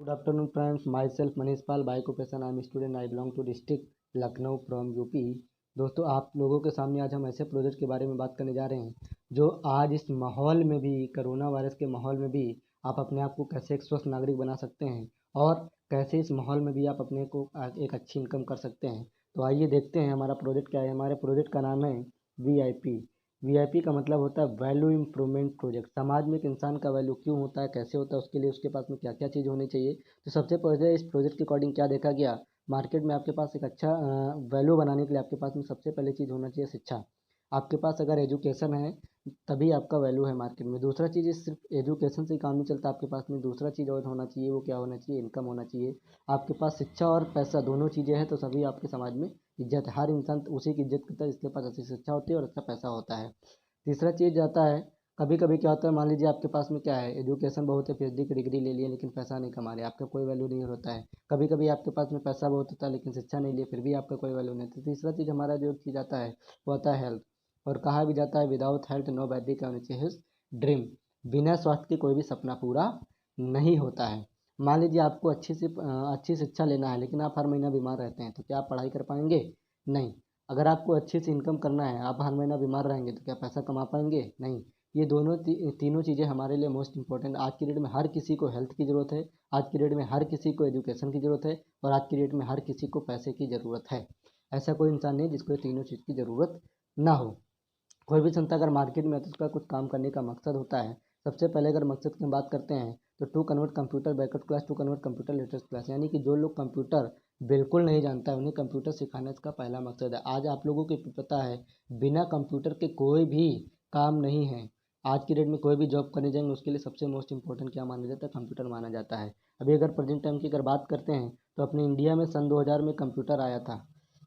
Good afternoon, friends. Myself Manish Pal, by occupation I am student. I belong to district Lucknow from UP. दोस्तों, आप लोगों के सामने आज हम ऐसे प्रोजेक्ट के बारे में बात करने जा रहे हैं जो आज इस माहौल में भी, कोरोना वायरस के माहौल में भी, आप अपने आप को कैसे एक स्वस्थ नागरिक बना सकते हैं और कैसे इस माहौल में भी आप अपने को एक अच्छी इनकम कर सकते हैं। तो आइए देखते हैं हमारा प्रोजेक्ट क्या है। हमारे प्रोजेक्ट का नाम है वीआईपी। वीआईपी का मतलब होता है वैल्यू इम्प्रूवमेंट प्रोजेक्ट। समाज में एक इंसान का वैल्यू क्यों होता है, कैसे होता है, उसके लिए उसके पास में क्या क्या चीज़ होनी चाहिए। तो सबसे पहले इस प्रोजेक्ट के अकॉर्डिंग क्या देखा गया, मार्केट में आपके पास एक अच्छा वैल्यू बनाने के लिए आपके पास में सबसे पहले चीज़ होना चाहिए शिक्षा। आपके पास अगर एजुकेशन है तभी आपका वैल्यू है मार्केट में। दूसरा चीज़, सिर्फ एजुकेशन से ही काम नहीं चलता, आपके पास में दूसरा चीज़ और होना चाहिए। वो क्या होना चाहिए? इनकम होना चाहिए। आपके पास शिक्षा और पैसा दोनों चीज़ें हैं तो सभी आपके समाज में इज्जत है। हर इंसान उसी की इज्जत करता है जिसके पास अच्छी शिक्षा होती है और अच्छा पैसा होता है। तीसरा चीज़ आता है, कभी कभी क्या होता है, मान लीजिए आपके पास में क्या है, एजुकेशन बहुत है, पीएचडी की डिग्री ले लिए लेकिन पैसा नहीं कमा रहे, आपका कोई वैल्यू नहीं होता है। कभी कभी आपके पास में पैसा बहुत होता है लेकिन शिक्षा नहीं लिए फिर भी आपका कोई वैल्यू नहीं। तो तीसरा चीज़ हमारा जो चीज़ आता है वो आता है हेल्थ। और कहा भी जाता है without health nobody can achieve his dream. बिना स्वास्थ्य के कोई भी सपना पूरा नहीं होता है। मान लीजिए आपको अच्छी शिक्षा लेना है लेकिन आप हर महीना बीमार रहते हैं तो क्या आप पढ़ाई कर पाएंगे? नहीं। अगर आपको अच्छी सी इनकम करना है, आप हर महीना बीमार रहेंगे तो क्या पैसा कमा पाएंगे? नहीं। ये तीनों चीज़ें हमारे लिए मोस्ट इंपॉर्टेंट। आज की डेट में हर किसी को हेल्थ की ज़रूरत है, आज की डेट में हर किसी को एजुकेशन की ज़रूरत है और आज की डेट में हर किसी को पैसे की ज़रूरत है। ऐसा कोई इंसान नहीं जिसको ये तीनों चीज़ की ज़रूरत ना हो। कोई भी संस्था अगर मार्केट में है तो उसका कुछ काम करने का मकसद होता है। सबसे पहले अगर मकसद की हम बात करते हैं तो to convert computer backward class to convert computer latest class, यानी कि जो लोग कंप्यूटर बिल्कुल नहीं जानता है उन्हें कंप्यूटर सिखाना इसका पहला मकसद है। आज आप लोगों को पता है बिना कंप्यूटर के कोई भी काम नहीं है। आज की डेट में कोई भी जॉब करने जाएंगे उसके लिए सबसे मोस्ट इंपॉर्टेंट क्या माना जाता है? कंप्यूटर माना जाता है। अभी अगर प्रेजेंट टाइम की अगर बात करते हैं तो अपने इंडिया में सन 2000 में कंप्यूटर आया था,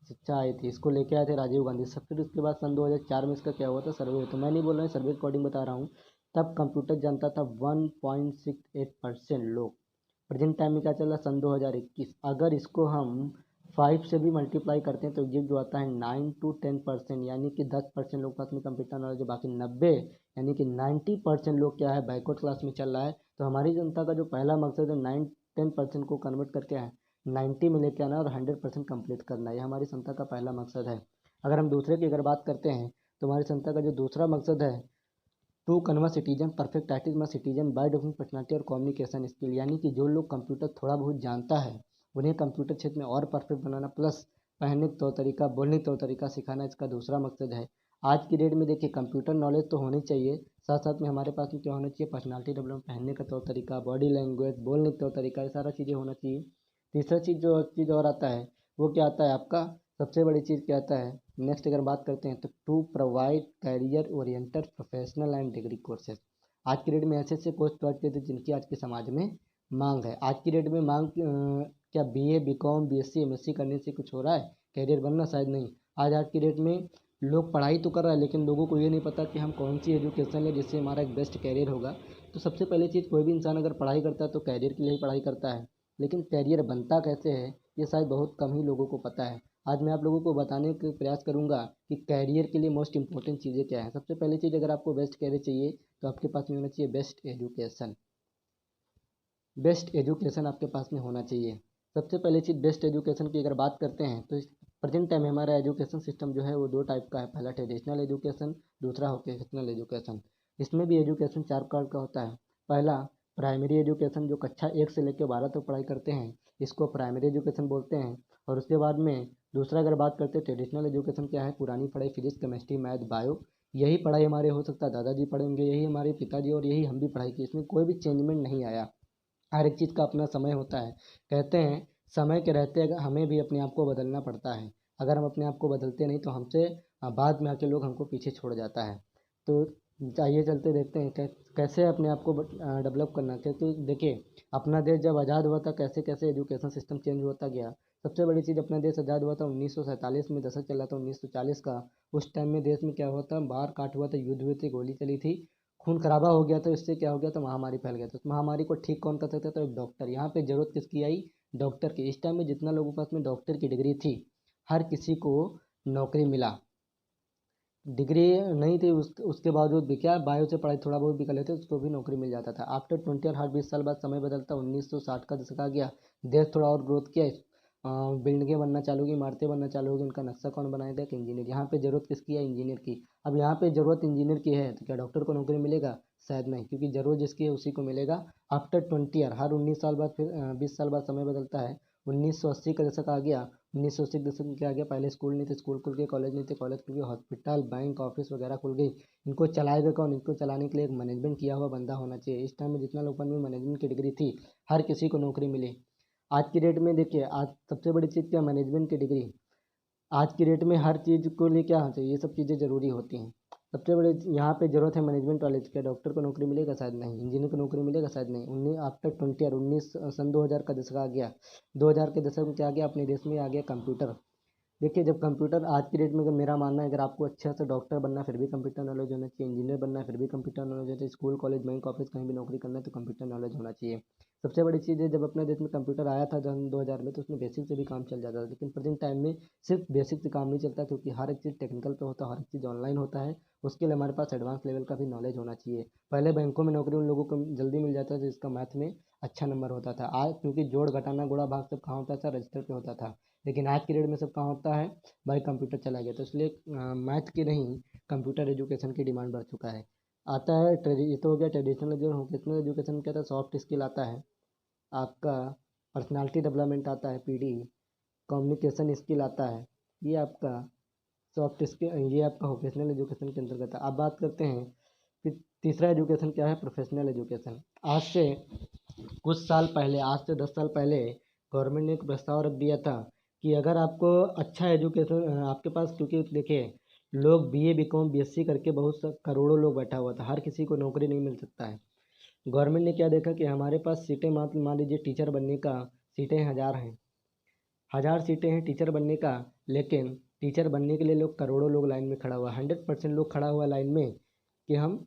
शिक्षा आई थी, इसको लेके आए थे राजीव गांधी। सब फिर उसके बाद सन 2004 में इसका क्या हुआ था, सर्वे। तो मैं नहीं बोल रहा हूँ, सर्वे अकॉर्डिंग बता रहा हूँ। तब कंप्यूटर जानता था 1.68% लोग। प्रेजेंट टाइम में क्या चल रहा है, सन 2021। अगर इसको हम 5 से भी मल्टीप्लाई करते हैं तो ये जो आता है 9 to 10%, यानी कि 10% लोग पास में कंप्यूटर नॉलेज है, बाकी 90 यानी कि 90% लोग क्या है, बैकवर्ड क्लास में चल रहा है। तो हमारी जनता का जो पहला मकसद है 9-10% को कन्वर्ट करके है 90 में लेके आना और 100% कंप्लीट करना, ये हमारी संस्था का पहला मकसद है। अगर हम दूसरे की अगर बात करते हैं तो हमारी संस्था का जो दूसरा मकसद है टू कन्वर्ट सिटीजन परफेक्ट आर्टिज्म सिटीजन बाय डेवलपिंग पर्सनालिटी और कम्युनिकेशन स्किल, यानी कि जो लोग कंप्यूटर थोड़ा बहुत जानता है उन्हें कंप्यूटर क्षेत्र में और परफेक्ट बनाना, प्लस पढ़ने का तौर तरीका, बोलने का तौर तरीका सिखाना इसका दूसरा मकसद है। आज की डेट में देखिए कंप्यूटर नॉलेज तो होनी चाहिए, साथ साथ में हमारे पास में क्या होना चाहिए, पर्सनालिटी डेवलपमेंट, पहनने का तौर तरीका, बॉडी लैंग्वेज, बोलने का तौर तरीका, ये सारा चीज़ें होना चाहिए। तीसरा चीज़ और आता है वो क्या आता है आपका, सबसे बड़ी चीज़ क्या आता है, नेक्स्ट अगर बात करते हैं तो to provide career oriented professional and degree courses. आज की डेट में ऐसे ऐसे कोर्स प्रोवाइड करते हैं जिनकी आज के समाज में मांग है। आज की डेट में मांग क्या बीए बीकॉम बीएससी एमएससी करने से कुछ हो रहा है कैरियर बनना? शायद नहीं। आज की डेट में लोग पढ़ाई तो कर रहा है लेकिन लोगों को ये नहीं पता कि हम कौन सी एजुकेशन है जिससे हमारा एक बेस्ट कैरियर होगा। तो सबसे पहली चीज़, कोई भी इंसान अगर पढ़ाई करता है तो कैरियर के लिए ही पढ़ाई करता है, लेकिन कैरियर बनता कैसे है ये शायद बहुत कम ही लोगों को पता है। आज मैं आप लोगों को बताने का प्रयास करूंगा कि कैरियर के लिए मोस्ट इंपॉर्टेंट चीज़ें क्या है। सबसे पहली चीज़, अगर आपको बेस्ट कैरियर चाहिए तो आपके पास में होना चाहिए बेस्ट एजुकेशन। बेस्ट एजुकेशन आपके पास में होना चाहिए। सबसे पहली चीज़ बेस्ट एजुकेशन की अगर बात करते हैं तो प्रेजेंट टाइम में हमारा एजुकेशन सिस्टम जो है वो दो टाइप का है, पहला ट्रेडिशनल एजुकेशन, दूसरा वोकेशनल एजुकेशन। इसमें भी एजुकेशन चार प्रकार का होता है। पहला प्राइमरी एजुकेशन, जो कक्षा 1 से लेकर 12 तक पढ़ाई करते हैं, इसको प्राइमरी एजुकेशन बोलते हैं। और उसके बाद में दूसरा अगर बात करते हैं ट्रेडिशनल एजुकेशन, क्या है, पुरानी पढ़ाई, फिजिक्स केमिस्ट्री मैथ बायो, यही पढ़ाई हमारे हो सकता है दादाजी पढ़ेंगे, यही हमारे पिताजी, और यही हम भी पढ़ाई की, इसमें कोई भी चेंजमेंट नहीं आया। हर एक चीज़ का अपना समय होता है। कहते हैं समय के रहते अगर हमें भी अपने आप को बदलना पड़ता है, अगर हम अपने आप को बदलते नहीं तो हमसे बाद में आके लोग हमको पीछे छोड़ जाता है। तो आइए चलते देखते हैं कैसे अपने आप को डेवलप करना। क्योंकि देखिए अपना देश जब आज़ाद हुआ था कैसे कैसे एजुकेशन सिस्टम चेंज होता गया। सबसे बड़ी चीज़, अपना देश आज़ाद हुआ था 1947 में, दशक चला था 1940 का। उस टाइम में देश में क्या हुआ था, बाहर काट हुआ था, युद्ध हुए थे, गोली चली थी, खून खराबा हो गया था। इससे क्या हो गया था, महामारी फैल गया था। उस महामारी को ठीक कौन कर सकता था? एक डॉक्टर। यहाँ पे जरूरत किसकी आई? डॉक्टर की। इस टाइम में जितना लोगों के पास में डॉक्टर की डिग्री थी हर किसी को नौकरी मिला। डिग्री नहीं थी उसके बावजूद भी क्या बायो से पढ़ाई थोड़ा बहुत भी कर लेते उसको भी नौकरी मिल जाता था। आफ्टर 20 और हर 20 साल बाद समय बदलता, 1960 का दशक आ गया। देश थोड़ा और ग्रोथ किया, बिल्डिंगें बनना चालू की, इमारतें बनना चालू होगी। उनका नक्शा कौन बनाएगा? एक इंजीनियर। यहाँ पे ज़रूरत किसकी है? इंजीनियर की। अब यहाँ पे ज़रूरत इंजीनियर की है तो क्या डॉक्टर को नौकरी मिलेगा? शायद नहीं, क्योंकि ज़रूरत जिसकी है उसी को मिलेगा। आफ्टर 20 ईयर, हर 19 साल बाद, फिर 20 साल बाद समय बदलता है। 1980 का दशक आ गया। 1980 के दशक में क्या आ गया? पहले स्कूल नहीं थे, स्कूल खुल गए। कॉलेज नहीं थे, कॉलेज खुल गए। हॉस्पिटल, बैंक, ऑफिस वगैरह खुल गई। इनको चलाएगा कौन? इनको चलाने के लिए एक मैनेजमेंट किया हुआ बंदा होना चाहिए। इस टाइम में जितना लोगों में मैनेजमेंट की डिग्री थी, हर किसी को नौकरी मिली। आज की डेट में देखिए, आज सबसे बड़ी चीज़ क्या? मैनेजमेंट की डिग्री। आज की डेट में हर चीज़ को लिए क्या होना चाहिए? ये सब चीज़ें ज़रूरी होती हैं। सबसे बड़ी यहाँ पे ज़रूरत है मैनेजमेंट वाले की। क्या डॉक्टर को नौकरी मिलेगा? शायद नहीं। इंजीनियर को नौकरी मिलेगा? शायद नहीं। 19 सन 2000 का दशक आ गया। 2000 के दशक में क्या आ गया? अपने देश में आ गया कंप्यूटर। देखिए, जब कंप्यूटर आज की डेट में, अगर मेरा मानना है, अगर आपको अच्छा से डॉक्टर बनना है फिर भी कंप्यूटर नॉलेज होना चाहिए, इंजीनियर बनना है फिर भी कंप्यूटर नॉलेज होना चाहिए, स्कूल कॉलेज बैंक ऑफिस कहीं भी नौकरी करना है तो कंप्यूटर नॉलेज होना चाहिए। सबसे बड़ी चीज़ है, जब अपने देश में कंप्यूटर आया था सन 2000 में, तो उसमें बेसिक से भी काम चल जाता था। लेकिन प्रेजेंट टाइम में सिर्फ बेसिक से काम नहीं चलता, क्योंकि हर एक चीज़ टेक्निकल पे होता है, हर एक चीज़ ऑनलाइन होता है। उसके लिए हमारे पास एडवांस लेवल का भी नॉलेज होना चाहिए। पहले बैंकों में नौकरी उन लोगों को जल्दी मिल जाता था जिसका मैथ में अच्छा नंबर होता था। आज क्योंकि जोड़ घटाना गुणा भाग सब कहाँ होता था? रजिस्टर पे होता था। लेकिन आज की डेट में सब कहाँ होता है? भाई कंप्यूटर चला गया। तो इसलिए मैथ की नहीं, कंप्यूटर एजुकेशन की डिमांड बढ़ चुका है। आता है ये तो हो गया ट्रेडिशनल। जो वोकेशनल एजुकेशन क्या था? सॉफ्ट स्किल आता है आपका, पर्सनालिटी डेवलपमेंट आता है, पीडी, कम्युनिकेशन स्किल आता है। ये आपका सॉफ्ट स्किल, ये आपका वोकेशनल एजुकेशन के अंतर्गत है। अब बात करते हैं फिर तीसरा एजुकेशन क्या है? Professional education. आज से कुछ साल पहले, आज से 10 साल पहले, गवर्नमेंट ने एक प्रस्ताव रख दिया था कि अगर आपको अच्छा एजुकेशन आपके पास, क्योंकि देखिए लोग बीए बीकॉम बीएससी करके बहुत करोड़ों लोग बैठा हुआ था, हर किसी को नौकरी नहीं मिल सकता है। गवर्नमेंट ने क्या देखा कि हमारे पास सीटें, मान लीजिए टीचर बनने का सीटें 1000 हैं, 1000 सीटें हैं टीचर बनने का। लेकिन टीचर बनने के लिए लोग, करोड़ों लोग लाइन में खड़ा हुआ, 100% लोग खड़ा हुआ लाइन में कि हम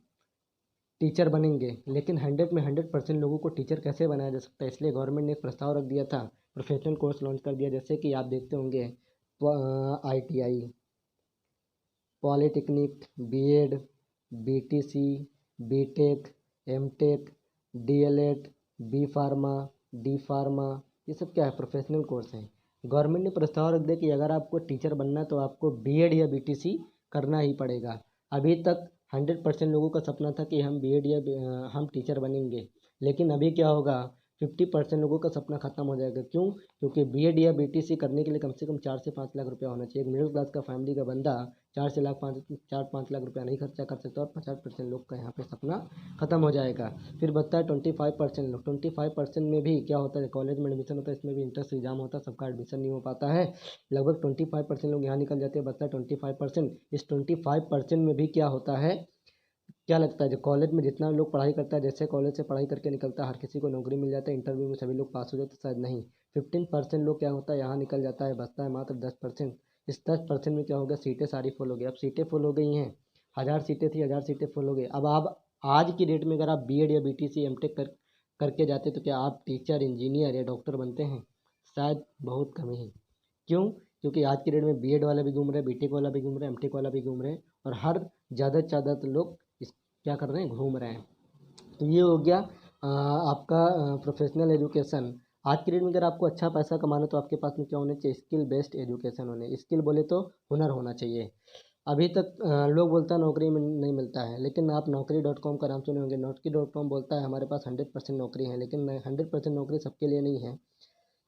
टीचर बनेंगे। लेकिन 100% लोगों को टीचर कैसे बनाया जा सकता है? इसलिए गवर्नमेंट ने एक प्रस्ताव रख दिया था, प्रोफेशनल कोर्स लॉन्च कर दिया। जैसे कि आप देखते होंगे ITI, polytechnic, BEd, BTC, BTech, MTech, DElEd, B pharma, D pharma, ये सब क्या है? प्रोफेशनल कोर्स हैं। गवर्नमेंट ने प्रस्ताव रख दिया कि अगर आपको टीचर बनना है तो आपको बीएड या बीटीसी करना ही पड़ेगा। अभी तक 100% लोगों का सपना था कि हम बीएड या हम टीचर बनेंगे। लेकिन अभी क्या होगा? 50% लोगों का सपना खत्म हो जाएगा। क्यों? क्योंकि बीएड या बीटीसी करने के लिए कम से कम 4 से 5 लाख रुपया होना चाहिए। एक मिडिल क्लास का फैमिली का बंदा 4 5 लाख रुपया नहीं खर्चा कर सकता, और 50% लोग का यहाँ पे सपना खत्म हो जाएगा। फिर बचता है 25% लोग। 25% में भी क्या होता है? कॉलेज में एडमिशन होता है, इसमें भी इंट्रेंस एग्जाम होता है, सबका एडमिशन नहीं हो पाता है। लगभग 25% लोग यहाँ निकल जाते हैं, बचता है 25%। इस 25% में भी क्या होता है? क्या लगता है, जो कॉलेज में जितना लोग पढ़ाई करता है, जैसे कॉलेज से पढ़ाई करके निकलता है हर किसी को नौकरी मिल जाता है, इंटरव्यू में सभी लोग पास हो जाते? शायद नहीं। 15% लोग क्या होता है? यहाँ निकल जाता है, बचता है मात्र 10%। इस 10% में क्या हो गया? सीटें सारी फुल हो गई। अब सीटें फुल हो गई हैं, 1000 सीटें थी, 1000 सीटें फुल हो गई। अब आप आज की डेट में अगर आप बीएड या बीटीसी एमटेक करके जाते तो क्या आप टीचर, इंजीनियर या डॉक्टर बनते हैं? शायद बहुत कम ही। क्यों? क्योंकि आज की डेट में बीएड वाला भी घूम रहे हैं, बीटेक वाला भी घूम रहे हैं, एमटेक वाला भी घूम रहे हैं, और हर ज़्यादा से ज़्यादा लोग क्या कर रहे हैं? घूम रहे हैं। तो ये हो गया आपका प्रोफेशनल एजुकेशन। आज की डेट में अगर आपको अच्छा पैसा कमाना है तो आपके पास में क्या होना चाहिए? स्किल बेस्ड एजुकेशन होने। स्किल बोले तो हुनर होना चाहिए। अभी तक लोग बोलता है नौकरी नहीं मिलता है, लेकिन आप Naukri.com का नाम सुने होंगे। Naukri.com बोलता है हमारे पास 100% नौकरी है, लेकिन 100% नौकरी सबके लिए नहीं है।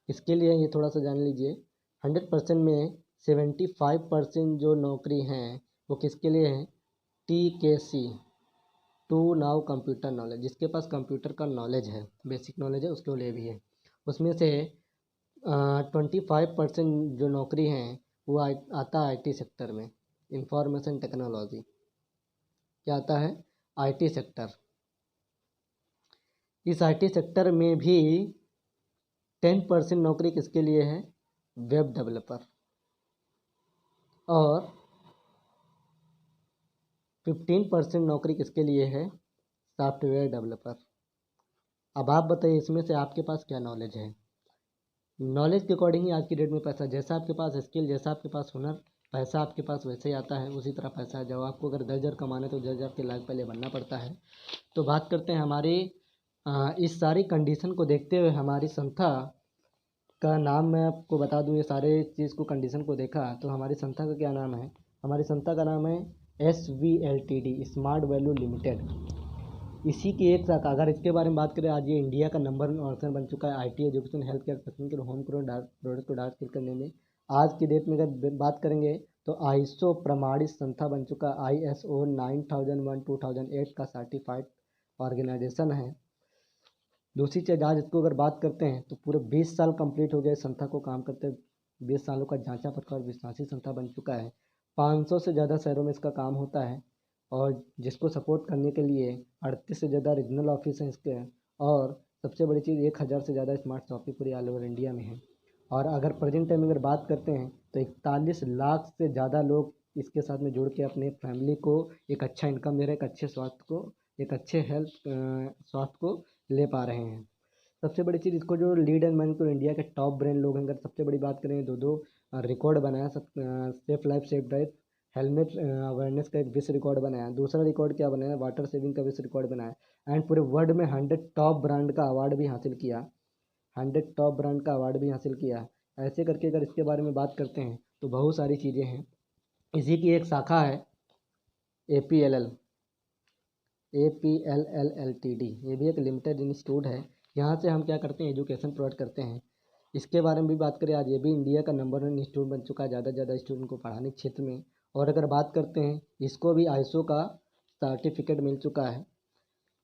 इसके लिए ये थोड़ा सा जान लीजिए। 100% में 75% जो नौकरी हैं वो किसके लिए हैं? TKC, to now computer knowledge. जिसके पास कंप्यूटर का नॉलेज है, बेसिक नॉलेज है, उसके लिए भी है। उसमें से 25% जो नौकरी हैं वो आता है IT सेक्टर में, इंफॉर्मेशन टेक्नोलॉजी। क्या आता है? IT sector. इस IT सेक्टर में भी 10% नौकरी किसके लिए है? Web developer. और 15% नौकरी किसके लिए है? Software developer. अब आप बताइए इसमें से आपके पास क्या नॉलेज है? नॉलेज के अकॉर्डिंग ही आज की डेट में पैसा। जैसा आपके पास स्किल, जैसा आपके पास हुनर, पैसा आपके पास वैसे ही आता है, उसी तरह पैसा है। जब आपको अगर 10,000 कमाने तो 10,000 के लायक पहले बनना पड़ता है। तो बात करते हैं हमारी इस सारी कंडीशन को देखते हुए हमारी संस्था का नाम मैं आपको बता दूं। ये सारे चीज़ को कंडीशन को देखा तो हमारी संस्था का क्या नाम है? हमारी संस्था का नाम है SVLTD, स्मार्ट वैल्यू लिमिटेड। इसी की एक शाखा, अगर इसके बारे में बात करें, आज ये इंडिया का नंबर 1 ऑर्गेनाइजेशन बन चुका है IT, education, health care, technical, home grown product को डार्क सेल करने में। आज की डेट में अगर बात करेंगे तो ISO प्रमाणित संस्था बन चुका है। ISO 9001 2008 का सर्टिफाइड ऑर्गेनाइजेशन है। दूसरी चीज़, आज इसको अगर बात करते हैं तो पूरे 20 साल कंप्लीट हो गए संस्था को काम करते। 20 सालों का जांचा परखा और विश्वासी संस्था बन चुका है। 500 से ज़्यादा शहरों में इसका काम होता है और जिसको सपोर्ट करने के लिए 38 से ज़्यादा रीजनल ऑफिस हैं इसके। और सबसे बड़ी चीज़, 1000 से ज़्यादा स्मार्ट शॉपिंग पूरी ऑल ओवर इंडिया में है। और अगर प्रेजेंट टाइम में अगर बात करते हैं तो 41 लाख से ज़्यादा लोग इसके साथ में जुड़ के अपने फैमिली को एक अच्छा इनकम दे रहे हैं, एक अच्छे स्वास्थ्य को, एक अच्छे हेल्थ स्वास्थ्य को ले पा रहे हैं। सबसे बड़ी चीज़, इसको जो लीड एंड मैनेजर इंडिया के टॉप ब्रांड लोग हैं, अगर सबसे बड़ी बात करें, दो रिकॉर्ड बनाया। Safe life safe drive, helmet awareness का एक विश्व रिकॉर्ड बनाया। दूसरा रिकॉर्ड क्या बनाया? वाटर सेविंग का विश्व रिकॉर्ड बनाया। एंड पूरे वर्ल्ड में 100 टॉप ब्रांड का अवार्ड भी हासिल किया। 100 टॉप ब्रांड का अवार्ड भी हासिल किया। ऐसे करके अगर इसके बारे में बात करते हैं तो बहुत सारी चीज़ें हैं। इसी की एक शाखा है APLL LTD। ये भी एक लिमिटेड इंस्टीट्यूट है। यहाँ से हम क्या करते हैं? एजुकेशन प्रोवाइड करते हैं। इसके बारे में भी बात करें, आज ये भी इंडिया का नंबर 1 इंस्टीट्यूट बन चुका है ज़्यादा से ज़्यादा स्टूडेंट को पढ़ाने के क्षेत्र में। और अगर बात करते हैं, इसको भी ISO का सर्टिफिकेट मिल चुका है।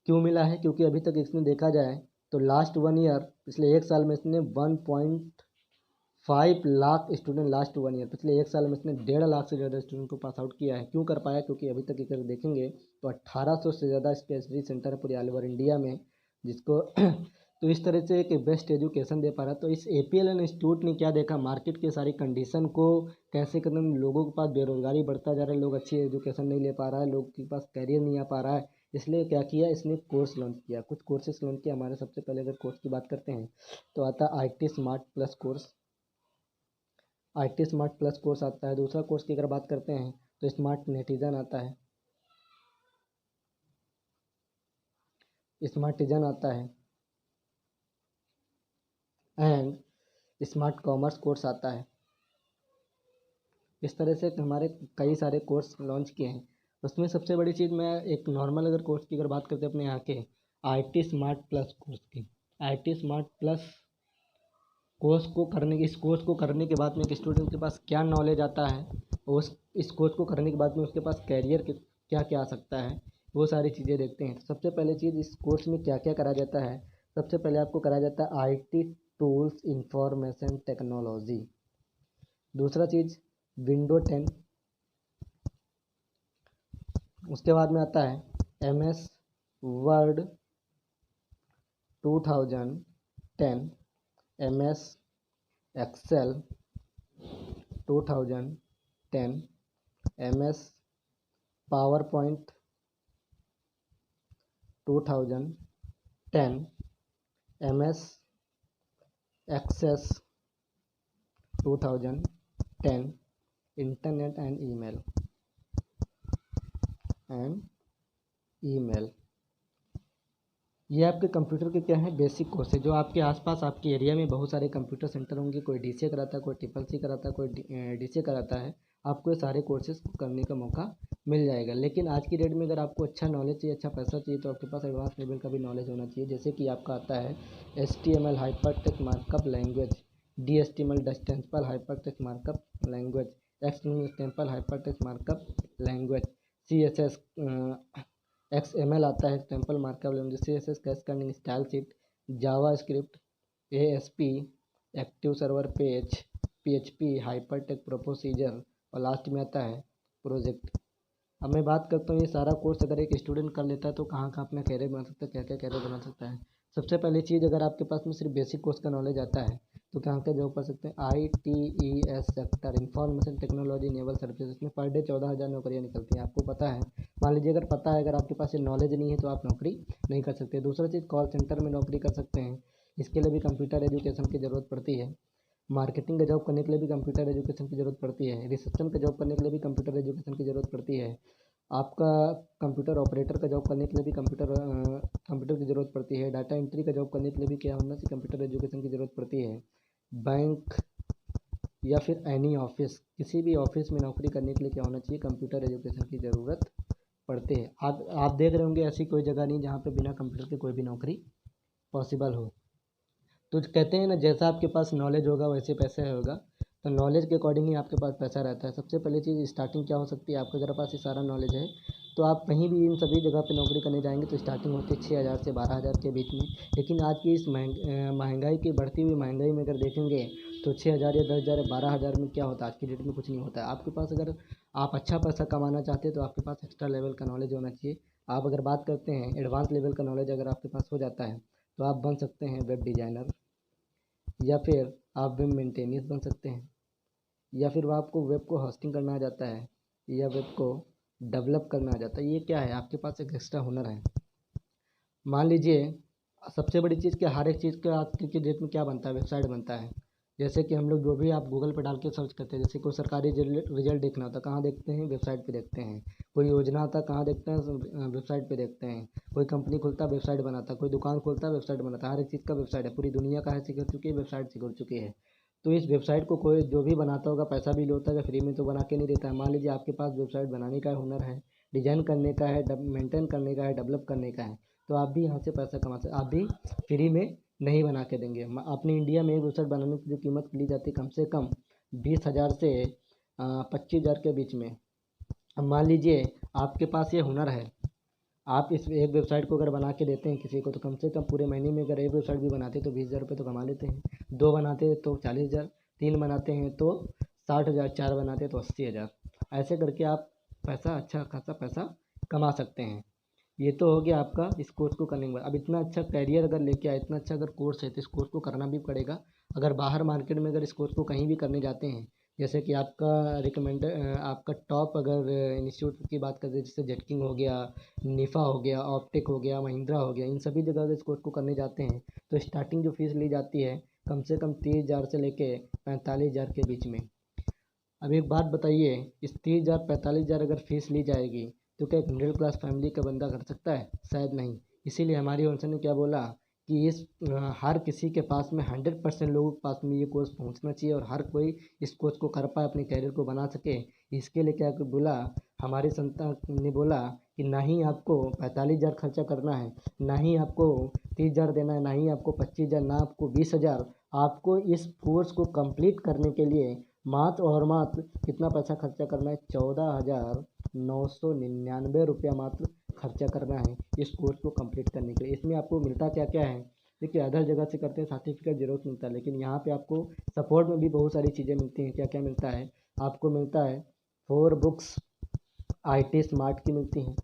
क्यों मिला है? क्योंकि अभी तक इसमें देखा जाए तो लास्ट 1 ईयर, पिछले 1 साल में इसने 1.5 लाख स्टूडेंट, लास्ट 1 ईयर, पिछले 1 साल में इसने 1.5 लाख से ज़्यादा स्टूडेंट को पास आउट किया है। क्यों कर पाया? क्योंकि अभी तक अगर देखेंगे तो 1800 से ज़्यादा स्टेशनरी सेंटर है पूरे ऑल ओवर इंडिया में, जिसको तो इस तरह से एक बेस्ट एजुकेशन दे पा रहा। तो इस APLL इंस्टीट्यूट ने क्या देखा? मार्केट के सारी कंडीशन को कैसे करने में, लोगों के पास बेरोजगारी बढ़ता जा रहा है, लोग अच्छी एजुकेशन नहीं ले पा रहा है, लोग के पास कैरियर नहीं आ पा रहा है। इसलिए क्या किया इसने? कोर्स लॉन्च किया, कुछ कोर्सेस लॉन्च किया। हमारे सबसे पहले अगर कोर्स की बात करते हैं तो आता है IT smart plus course. IT smart plus course आता है। दूसरा कोर्स की अगर बात करते हैं तो स्मार्ट नेटिजन आता है, स्मार्टिजन आता है, एंड स्मार्ट कॉमर्स कोर्स आता है। इस तरह से हमारे कई सारे कोर्स लॉन्च किए हैं। उसमें सबसे बड़ी चीज़, मैं एक नॉर्मल अगर कोर्स की अगर बात करते हैं अपने यहाँ के IT स्मार्ट प्लस कोर्स की, IT स्मार्ट प्लस कोर्स को करने के, इस कोर्स को करने के बाद में एक स्टूडेंट के पास क्या नॉलेज आता है, उस इस कोर्स को करने के बाद में उसके पास कैरियर क्या क्या आ सकता है, वो सारी चीज़ें देखते हैं। तो सबसे पहले चीज़, इस कोर्स में क्या क्या कराया जाता है? सबसे पहले आपको कराया जाता है IT टूल्स इंफॉर्मेशन टेक्नोलॉजी। दूसरा चीज़, विंडो 10। उसके बाद में आता है MS Word 2010, MS Excel 2010, MS PowerPoint 2010, MS Access 2010, internet and email. ये आपके कंप्यूटर के क्या है? बेसिक कोर्स है। जो आपके आसपास आपके एरिया में बहुत सारे कंप्यूटर सेंटर होंगे, कोई DCA कराता है, कोई TCC कराता है, कोई DCA कराता है, आपको ये सारे कोर्सेज करने का मौका मिल जाएगा। लेकिन आज की डेट में अगर आपको अच्छा नॉलेज चाहिए, अच्छा पैसा चाहिए, तो आपके पास एडवांस लेवल का भी नॉलेज होना चाहिए। जैसे कि आपका आता है HTML hypertext markup language, DHTML temple hypertext markup language, XML temple hypertext markup language, CSS XML आता है temple markup language, CSS cascading style sheet, JavaScript, ASP active server page, PHP hypertext procedure, और last में आता है project. अब मैं बात करता हूँ, ये सारा कोर्स अगर एक स्टूडेंट कर लेता है तो कहाँ कहाँ अपना कैरियर बना सकता है, क्या क्या कैरियर बना सकता है। सबसे पहली चीज़, अगर आपके पास में सिर्फ बेसिक कोर्स का नॉलेज आता है तो कहाँ का जॉब कर सकते हैं? ITES sector, information technology enable services. इसमें पर डे 14,000 नौकरियाँ निकलती हैं, आपको पता है। मान लीजिए अगर पता है, अगर आपके पास ये नॉलेज नहीं है तो आप नौकरी नहीं कर सकते। दूसरा चीज़, कॉल सेंटर में नौकरी कर सकते हैं, इसके लिए भी कंप्यूटर एजुकेशन की ज़रूरत पड़ती है। मार्केटिंग का जॉब करने के लिए भी कंप्यूटर एजुकेशन की ज़रूरत पड़ती है। रिसेप्शन का जॉब करने के लिए भी कंप्यूटर एजुकेशन की ज़रूरत पड़ती है। आपका कंप्यूटर ऑपरेटर का जॉब करने के लिए भी कंप्यूटर की ज़रूरत पड़ती है। डाटा एंट्री का जॉब करने के लिए भी क्या होना चाहिए, कंप्यूटर एजुकेशन की ज़रूरत पड़ती है। बैंक या फिर एनी ऑफिस, किसी भी ऑफिस में नौकरी करने के लिए क्या होना चाहिए, कंप्यूटर एजुकेशन की ज़रूरत पड़ती है। आप देख रहे होंगे ऐसी कोई जगह नहीं जहाँ पे बिना कंप्यूटर के कोई भी नौकरी पॉसिबल हो। तो कहते हैं ना, जैसा आपके पास नॉलेज होगा वैसे पैसा होगा। तो नॉलेज के अकॉर्डिंग ही आपके पास पैसा रहता है। सबसे पहली चीज़ स्टार्टिंग क्या हो सकती है, आपके अगर पास ये सारा नॉलेज है तो आप कहीं भी इन सभी जगह पे नौकरी करने जाएंगे तो स्टार्टिंग होती है 6,000 से 12,000 के बीच में। लेकिन आज की इस महंगाई की बढ़ती हुई महंगाई में अगर देखेंगे तो 6,000 या 10,000 या 12,000 में क्या होता है, आज की डेट में कुछ नहीं होता है। आपके पास अगर आप अच्छा पैसा कमाना चाहते हैं तो आपके पास एक्स्ट्रा लेवल का नॉलेज होना चाहिए। आप अगर बात करते हैं एडवांस लेवल का नॉलेज अगर आपके पास हो जाता है तो आप बन सकते हैं वेब डिज़ाइनर, या फिर आप वेब मेंटेनेंस बन सकते हैं, या फिर वो आपको वेब को होस्टिंग करना आ जाता है, या वेब को डेवलप करना आ जाता है। ये क्या है, आपके पास एक एक्स्ट्रा हुनर है। मान लीजिए सबसे बड़ी चीज़ क्या, हर एक चीज़ का आज की डेट में क्या बनता है, वेबसाइट बनता है। जैसे कि हम लोग जो भी आप गूगल पर डाल के सर्च करते हैं, जैसे कोई सरकारी रिजल्ट देखना होता है कहाँ देखते हैं, वेबसाइट पे देखते हैं। कोई योजना आता है कहाँ देखते हैं, वेबसाइट पे देखते हैं। कोई कंपनी खुलता है वेबसाइट बनाता है, कोई दुकान खोलता है वेबसाइट बनाता है। हर एक चीज़ का वेबसाइट है। पूरी दुनिया का है सिक्योर चुकी है, वेबसाइट सिक्योर चुकी है। तो इस वेबसाइट को कोई जो भी बनाता होगा पैसा भी लेता है, फ्री में तो बना के नहीं देता है। मान लीजिए आपके पास वेबसाइट बनाने का हुनर है, डिजाइन करने का है, मेंटेन करने का है, डेवलप करने का है, तो आप भी यहाँ से पैसा कमा सकते। आप भी फ्री में नहीं बना के देंगे। अपने इंडिया में एक वेबसाइट बनाने की जो कीमत ली जाती है कम से कम 20,000 से 25,000 के बीच में। अब मान लीजिए आपके पास ये हुनर है, आप इस एक वेबसाइट को अगर बना के देते हैं किसी को तो कम से कम पूरे महीने में अगर एक वेबसाइट भी बनाते हैं तो 20,000 रुपये तो कमा लेते हैं। 2 बनाते हैं तो 40,000, 3 बनाते हैं तो 60,000, 4 बनाते हैं तो 80,000। ऐसे करके आप पैसा, अच्छा खासा पैसा कमा सकते हैं। ये तो हो गया आपका इस कोर्स को करने के बाद। अब इतना अच्छा कैरियर अगर लेके आए, इतना अच्छा अगर कोर्स है तो इस कोर्स को करना भी पड़ेगा। अगर बाहर मार्केट में अगर इस कोर्स को कहीं भी करने जाते हैं, जैसे कि आपका आपका टॉप अगर इंस्टीट्यूट की बात करते हैं, जैसे जेटकिंग हो गया, निफ़ा हो गया, ऑप्टिक हो गया, महिंद्रा हो गया, इन सभी जगह अगर इस कोर्स को करने जाते हैं तो स्टार्टिंग जो फीस ली जाती है कम से कम 30,000 से लेके 45,000 के बीच में। अब एक बात बताइए, इस 30,000 45,000 अगर फीस ली जाएगी तो क्या एक मिडिल क्लास फैमिली का बंदा कर सकता है? शायद नहीं। इसीलिए हमारी ओर ने क्या बोला कि हर किसी के पास में 100% लोगों के पास में ये कोर्स पहुंचना चाहिए और हर कोई इस कोर्स को कर पाए, अपने कैरियर को बना सके। इसके लिए क्या बोला, हमारी संस्था ने बोला कि ना ही आपको 45,000 खर्चा करना है, ना ही आपको 30,000 देना है, ना ही आपको 25,000, ना आपको 20,000। आपको इस कोर्स को कंप्लीट करने के लिए मात्र और मात्र कितना पैसा खर्चा करना है, 14,999 रुपया मात्र खर्चा करना है इस कोर्स को कंप्लीट करने के लिए। इसमें आपको मिलता क्या क्या है, देखिए अदर जगह से करते हैं सर्टिफिकेट जरूर मिलता है, लेकिन यहाँ पे आपको सपोर्ट में भी बहुत सारी चीज़ें मिलती हैं। क्या क्या मिलता है, आपको मिलता है 4 बुक्स IT स्मार्ट की मिलती हैं,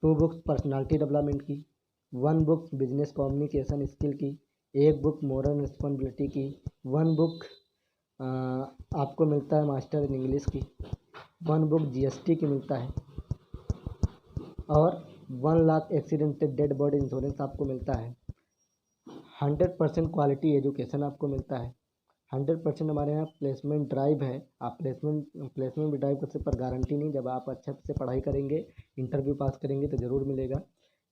2 बुक्स पर्सनालिटी डेवलपमेंट की, 1 बुक बिजनेस कम्युनिकेशन स्किल की, 1 बुक मोरल रिस्पॉन्सिबिलिटी की, 1 बुक आपको मिलता है मास्टर इन इंग्लिश की, 1 बुक GST की मिलता है, और 1 lakh accidental dead body insurance आपको मिलता है। 100% क्वालिटी एजुकेशन आपको मिलता है। 100% हमारे यहाँ प्लेसमेंट ड्राइव है। आप प्लेसमेंट भी ड्राइव कर सकते, पर गारंटी नहीं। जब आप अच्छे से पढ़ाई करेंगे, इंटरव्यू पास करेंगे तो ज़रूर मिलेगा।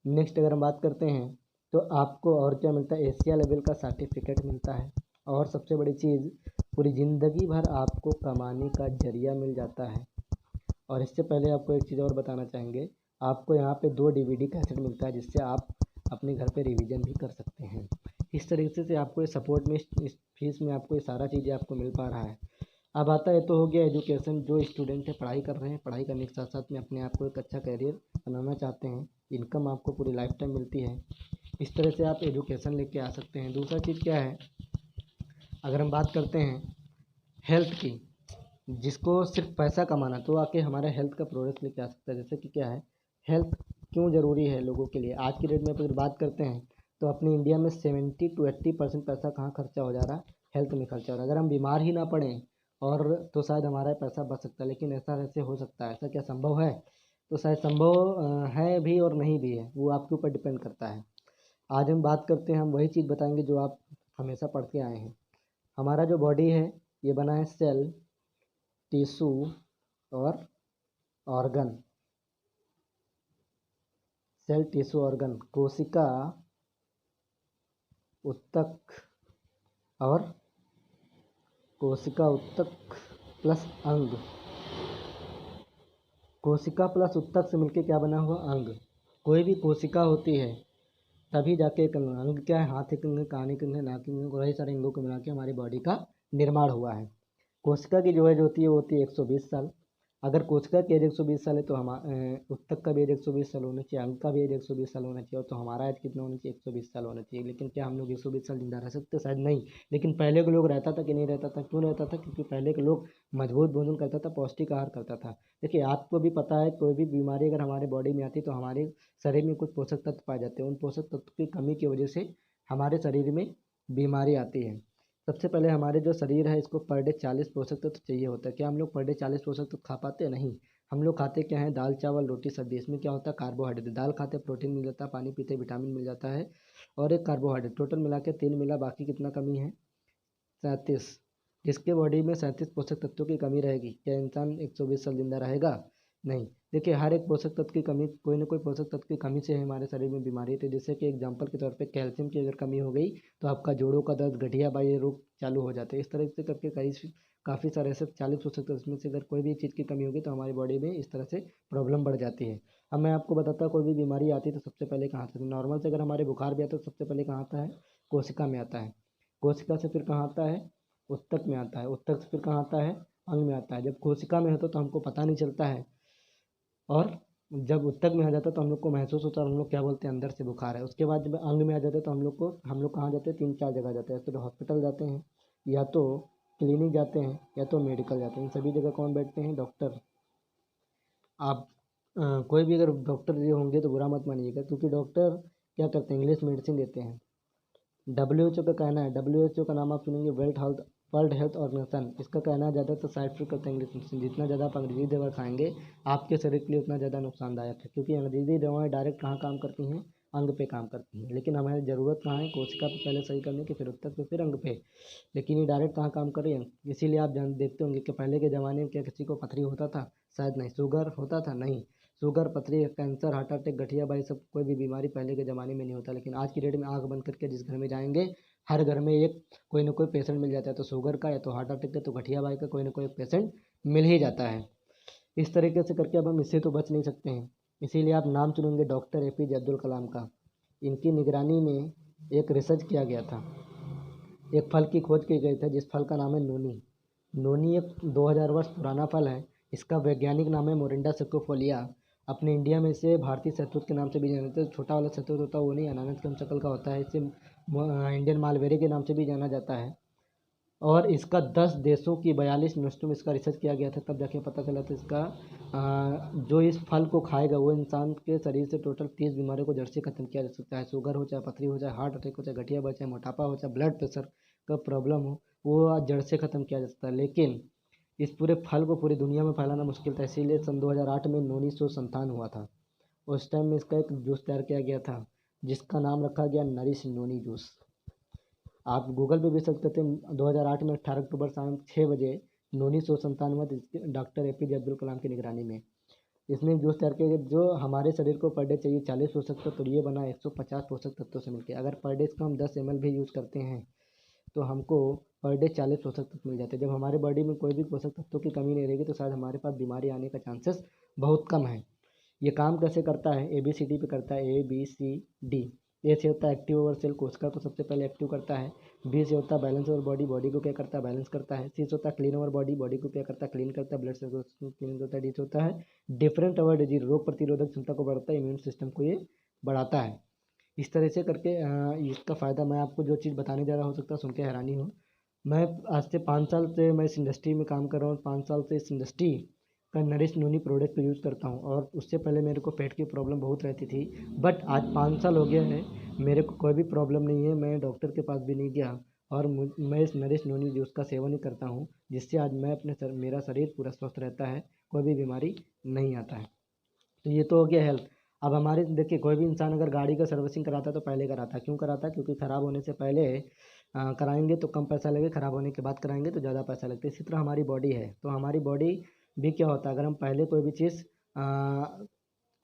नेक्स्ट अगर हम बात करते हैं तो आपको और क्या मिलता है, एशिया लेवल का सर्टिफिकेट मिलता है। और सबसे बड़ी चीज़, पूरी ज़िंदगी भर आपको कमाने का जरिया मिल जाता है। और इससे पहले आपको एक चीज़ और बताना चाहेंगे, आपको यहाँ पे 2 DVD कैसेट मिलता है जिससे आप अपने घर पे रिवीजन भी कर सकते हैं। इस तरीके से आपको ये सपोर्ट में, इस फीस में आपको ये सारा चीज़ें आपको मिल पा रहा है। अब आता है, तो हो गया एजुकेशन। जो स्टूडेंट है पढ़ाई कर रहे हैं, पढ़ाई करने के साथ साथ में अपने आप को एक अच्छा करियर बनाना चाहते हैं, इनकम आपको पूरी लाइफ टाइम मिलती है। इस तरह से आप एजुकेशन लेके आ सकते हैं। दूसरा चीज़ क्या है, अगर हम बात करते हैं हेल्थ की, जिसको सिर्फ पैसा कमाना, तो आके हमारे हेल्थ का प्रोडक्ट लेके आ सकता है। जैसे कि क्या है, हेल्थ क्यों ज़रूरी है लोगों के लिए आज की डेट में अगर बात करते हैं तो अपने इंडिया में 70 to 80% पैसा कहाँ खर्चा हो जा रहा है, हेल्थ में खर्चा हो रहा है। अगर हम बीमार ही ना पड़ें और तो शायद हमारा पैसा बच सकता है, लेकिन ऐसा कैसे हो सकता है, ऐसा क्या संभव है? तो शायद संभव है भी और नहीं भी है, वो आपके ऊपर डिपेंड करता है। आज हम बात करते हैं, हम वही चीज़ बताएंगे जो आप हमेशा पढ़ के आए हैं। हमारा जो बॉडी है ये बना है सेल, टिश्यू और ऑर्गन। सेल, टिश्यू, ऑर्गन, कोशिका, ऊतक और कोशिका, ऊतक प्लस अंग। कोशिका प्लस ऊतक से मिलके क्या बना हुआ? अंग। कोई भी कोशिका होती है तभी जाके एक अंग क्या है? हाथ एक अंग, कान एक अंग, नाक एक अंग, कई सारे अंगों को मिला के हमारी बॉडी का निर्माण हुआ है। कोशिका की जो एज होती है वो होती है 120 साल। अगर कोशिका की एज 120 साल है तो हम ऊतक का भी एज 120 साल होना चाहिए, अंग का भी एज 120 साल होना चाहिए, और तो हमारा एज कितना होना चाहिए? 120 साल होना चाहिए। लेकिन क्या हम लोग 120 साल जिंदा रह सकते? शायद नहीं। लेकिन पहले के लोग रहता था कि नहीं रहता था? क्यों रहता था? क्योंकि पहले के लोग मजबूत भोजन करता था, पौष्टिक आहार करता था। देखिए आपको भी पता है कोई भी बीमारी अगर हमारे बॉडी में आती है तो हमारे शरीर में कुछ पोषक तत्व पाए जाते हैं। उन पोषक तत्व की कमी की वजह से हमारे शरीर में बीमारी आती है। सबसे पहले हमारे जो शरीर है इसको पर डे 40 पोषक तत्व चाहिए होता है। क्या हम लोग पर डे 40 पोषक तत्व खा पाते हैं? नहीं। हम लोग खाते क्या हैं? दाल, चावल, रोटी, सब्जी। इसमें क्या होता है? कार्बोहाइड्रेट। दाल खाते प्रोटीन मिल जाता है, पानी पीते विटामिन मिल जाता है, और एक कार्बोहाइड्रेट। टोटल मिला के 3 मिला, बाकी कितना कमी है? 37। जिसके बॉडी में 37 पोषक तत्वों की कमी रहेगी, क्या इंसान 120 साल जिंदा रहेगा? नहीं। देखिए हर एक पोषक तत्व की कमी, कोई ना कोई पोषक तत्व की कमी से हमारे शरीर में बीमारी थी। जैसे कि एग्जांपल के तौर पे कैल्शियम की अगर कमी हो गई तो आपका जोड़ों का दर्द, गठिया बाई, ये रोग चालू हो जाते हैं। इस तरह से करके काफ़ी सारे ऐसे 40 पोषक तत्व में से अगर कोई भी चीज़ की कमी होगी तो हमारी बॉडी में इस तरह से प्रॉब्लम बढ़ जाती है। अब मैं आपको बताता हूँ कोई भी बीमारी आती है तो सबसे पहले कहाँ से? नॉर्मल से अगर हमारे बुखार भी आता है तो सबसे पहले कहाँ आता है? कोशिका में आता है। कोशिका से फिर कहाँ आता है? ऊतक में आता है। ऊतक से फिर कहाँ आता है? अंग में आता है। जब कोशिका में होता तो हमको पता नहीं चलता है, और जब ऊतक में आ जाता तो हम लोग को महसूस होता है और हम लोग क्या बोलते हैं? अंदर से बुखार है। उसके बाद जब अंग में आ जाते तो हम लोग कहाँ जाते हैं? 3-4 जगह जाते हैं। तो हॉस्पिटल जाते हैं, या तो क्लिनिक जाते हैं, या तो मेडिकल जाते हैं। इन सभी जगह कौन बैठते हैं? डॉक्टर। आप कोई भी अगर डॉक्टर जो होंगे तो बुरा मत मानिएगा, क्योंकि डॉक्टर क्या करते हैं? इंग्लिश मेडिसिन देते हैं। WHO का कहना है, WHO का नाम आप सुनेंगे, वर्ल्ड हेल्थ ऑर्गेनाइजेशन। इसका कहना है ज़्यादातर साइड इफेक्ट करता है इंग्लिश मेडिसिन। जितना ज़्यादा आप अंग्रेजी दवा खाएंगे आपके शरीर के लिए उतना ज़्यादा नुकसानदायक है, क्योंकि अंग्रेजी दवाएं डायरेक्ट कहाँ काम करती हैं? अंग पे काम करती हैं। लेकिन हमारी ज़रूरत कहाँ है? कोशिका पे पहले सही करने की, फिर ऊतक पे, फिर अंग पे। लेकिन ये डायरेक्ट कहाँ काम कर रही है? इसीलिए आप जान देखते होंगे कि पहले के ज़माने में क्या किसी को पथरी होता था? शायद नहीं। शुगर होता था? नहीं। शुगर, पथरी, कैंसर, हार्ट अटैक, गठिया बाई, सब कोई भी बीमारी पहले के ज़माने में नहीं होता। लेकिन आज की डेट में आंख बंद करके जिस घर में जाएंगे, हर घर में एक कोई ना कोई पेशेंट मिल जाता है। तो शुगर का, या तो हार्ट अटैक का, तो गठिया बाई का कोई ना कोई पेशेंट मिल ही जाता है। इस तरीके से करके अब हम इससे तो बच नहीं सकते हैं। इसीलिए आप नाम सुनेंगे डॉक्टर APJ अब्दुल कलाम का। इनकी निगरानी में एक रिसर्च किया गया था। एक फल की खोज की गई थी जिस फल का नाम है नोनी। नोनी एक 2000 वर्ष पुराना फल है। इसका वैज्ञानिक नाम है मोरिंडा सेकोफोलिया। अपने इंडिया में इसे भारतीय शहतूत के नाम से भी जाना जाता है। छोटा वाला शहतूत होता है वो नहीं, अनानास के हम शक्ल का होता है। इसे इंडियन मालवेरी के नाम से भी जाना जाता है। और इसका 10 देशों की 42 यूनिवर्सिटियों में इसका रिसर्च किया गया था, तब जाके पता चला था इसका जो इस फल को खाएगा वो इंसान के शरीर से टोटल 30 बीमारियों को जड़ से खत्म किया जा सकता है। शुगर हो, चाहे पथरी हो, चाहे हार्ट अटैक हो, चाहे गठिया हो, चाहे मोटापा हो, चाहे ब्लड प्रेशर का प्रॉब्लम हो, वो आज जड़ से खत्म किया जा सकता है। लेकिन इस पूरे फल को पूरी दुनिया में फैलाना मुश्किल था, इसीलिए सन 2008 में नोनी शो संतान हुआ था। उस टाइम में इसका एक जूस तैयार किया गया था जिसका नाम रखा गया नरिश नोनी जूस। आप गूगल पे भी सर्च करते हैं। 2008 में 18 अक्टूबर शाम 6 बजे नोनी शो संतान हुआ डॉक्टर APJ अब्दुल कलाम की निगरानी में। इसने एक जूस तैयार किया गया जो हमारे शरीर को पर डे चाहिए 40 पोषक तत्व, तो ये बना 150 पोषक तत्वों से मिलकर। अगर पर डे इसका हम 10 ml भी यूज़ करते हैं तो हमको पर डे 40 पोषक तत्व मिल जाते हैं। जब हमारे बॉडी में कोई भी पोषक तत्वों की कमी नहीं रहेगी तो शायद हमारे पास बीमारी आने का चांसेस बहुत कम है। ये काम कैसे करता है? ABCD पे करता है। ABCD। ए से होता है एक्टिव ओवर सेल, कोशिका को सबसे पहले एक्टिव करता है। B से होता है बैलेंस ओवर बॉडी, बॉडी को क्या करता है? बैलेंस करता है। C से होता है क्लीन ओवर बॉडी, बॉडी को क्या करता है? क्लीन करता है, ब्लड से क्लीन करता है। D से होता है डिफरेंट ओवर डिजीज, रोग प्रतिरोधक क्षमता को बढ़ाता है, इम्यून सिस्टम को ये बढ़ाता है। इस तरह से करके इसका फ़ायदा मैं आपको जो चीज़ बताने जा रहा हो सकता है सुन के हैरानी हो। मैं आज से 5 साल से मैं इस इंडस्ट्री में काम कर रहा हूँ। 5 साल से इस इंडस्ट्री का नरिश नोनी प्रोडक्ट को यूज़ करता हूँ, और उससे पहले मेरे को पेट की प्रॉब्लम बहुत रहती थी। बट आज 5 साल हो गया है, मेरे को कोई भी प्रॉब्लम नहीं है। मैं डॉक्टर के पास भी नहीं गया, और मैं इस नरिश नोनी जूस का सेवन ही करता हूँ, जिससे आज मैं मेरा शरीर पूरा स्वस्थ रहता है, कोई भी बीमारी नहीं आता है। तो ये तो हो गया हेल्थ। अब हमारे देखिए कोई भी इंसान अगर गाड़ी का सर्विसिंग कराता है तो पहले कराता है। क्यों कराता है? क्योंकि ख़राब होने से पहले कराएंगे तो कम पैसा लगे, ख़राब होने के बाद कराएंगे तो ज़्यादा पैसा लगता है। इसी तरह हमारी बॉडी है, तो हमारी बॉडी भी क्या होता है, अगर हम पहले कोई भी चीज़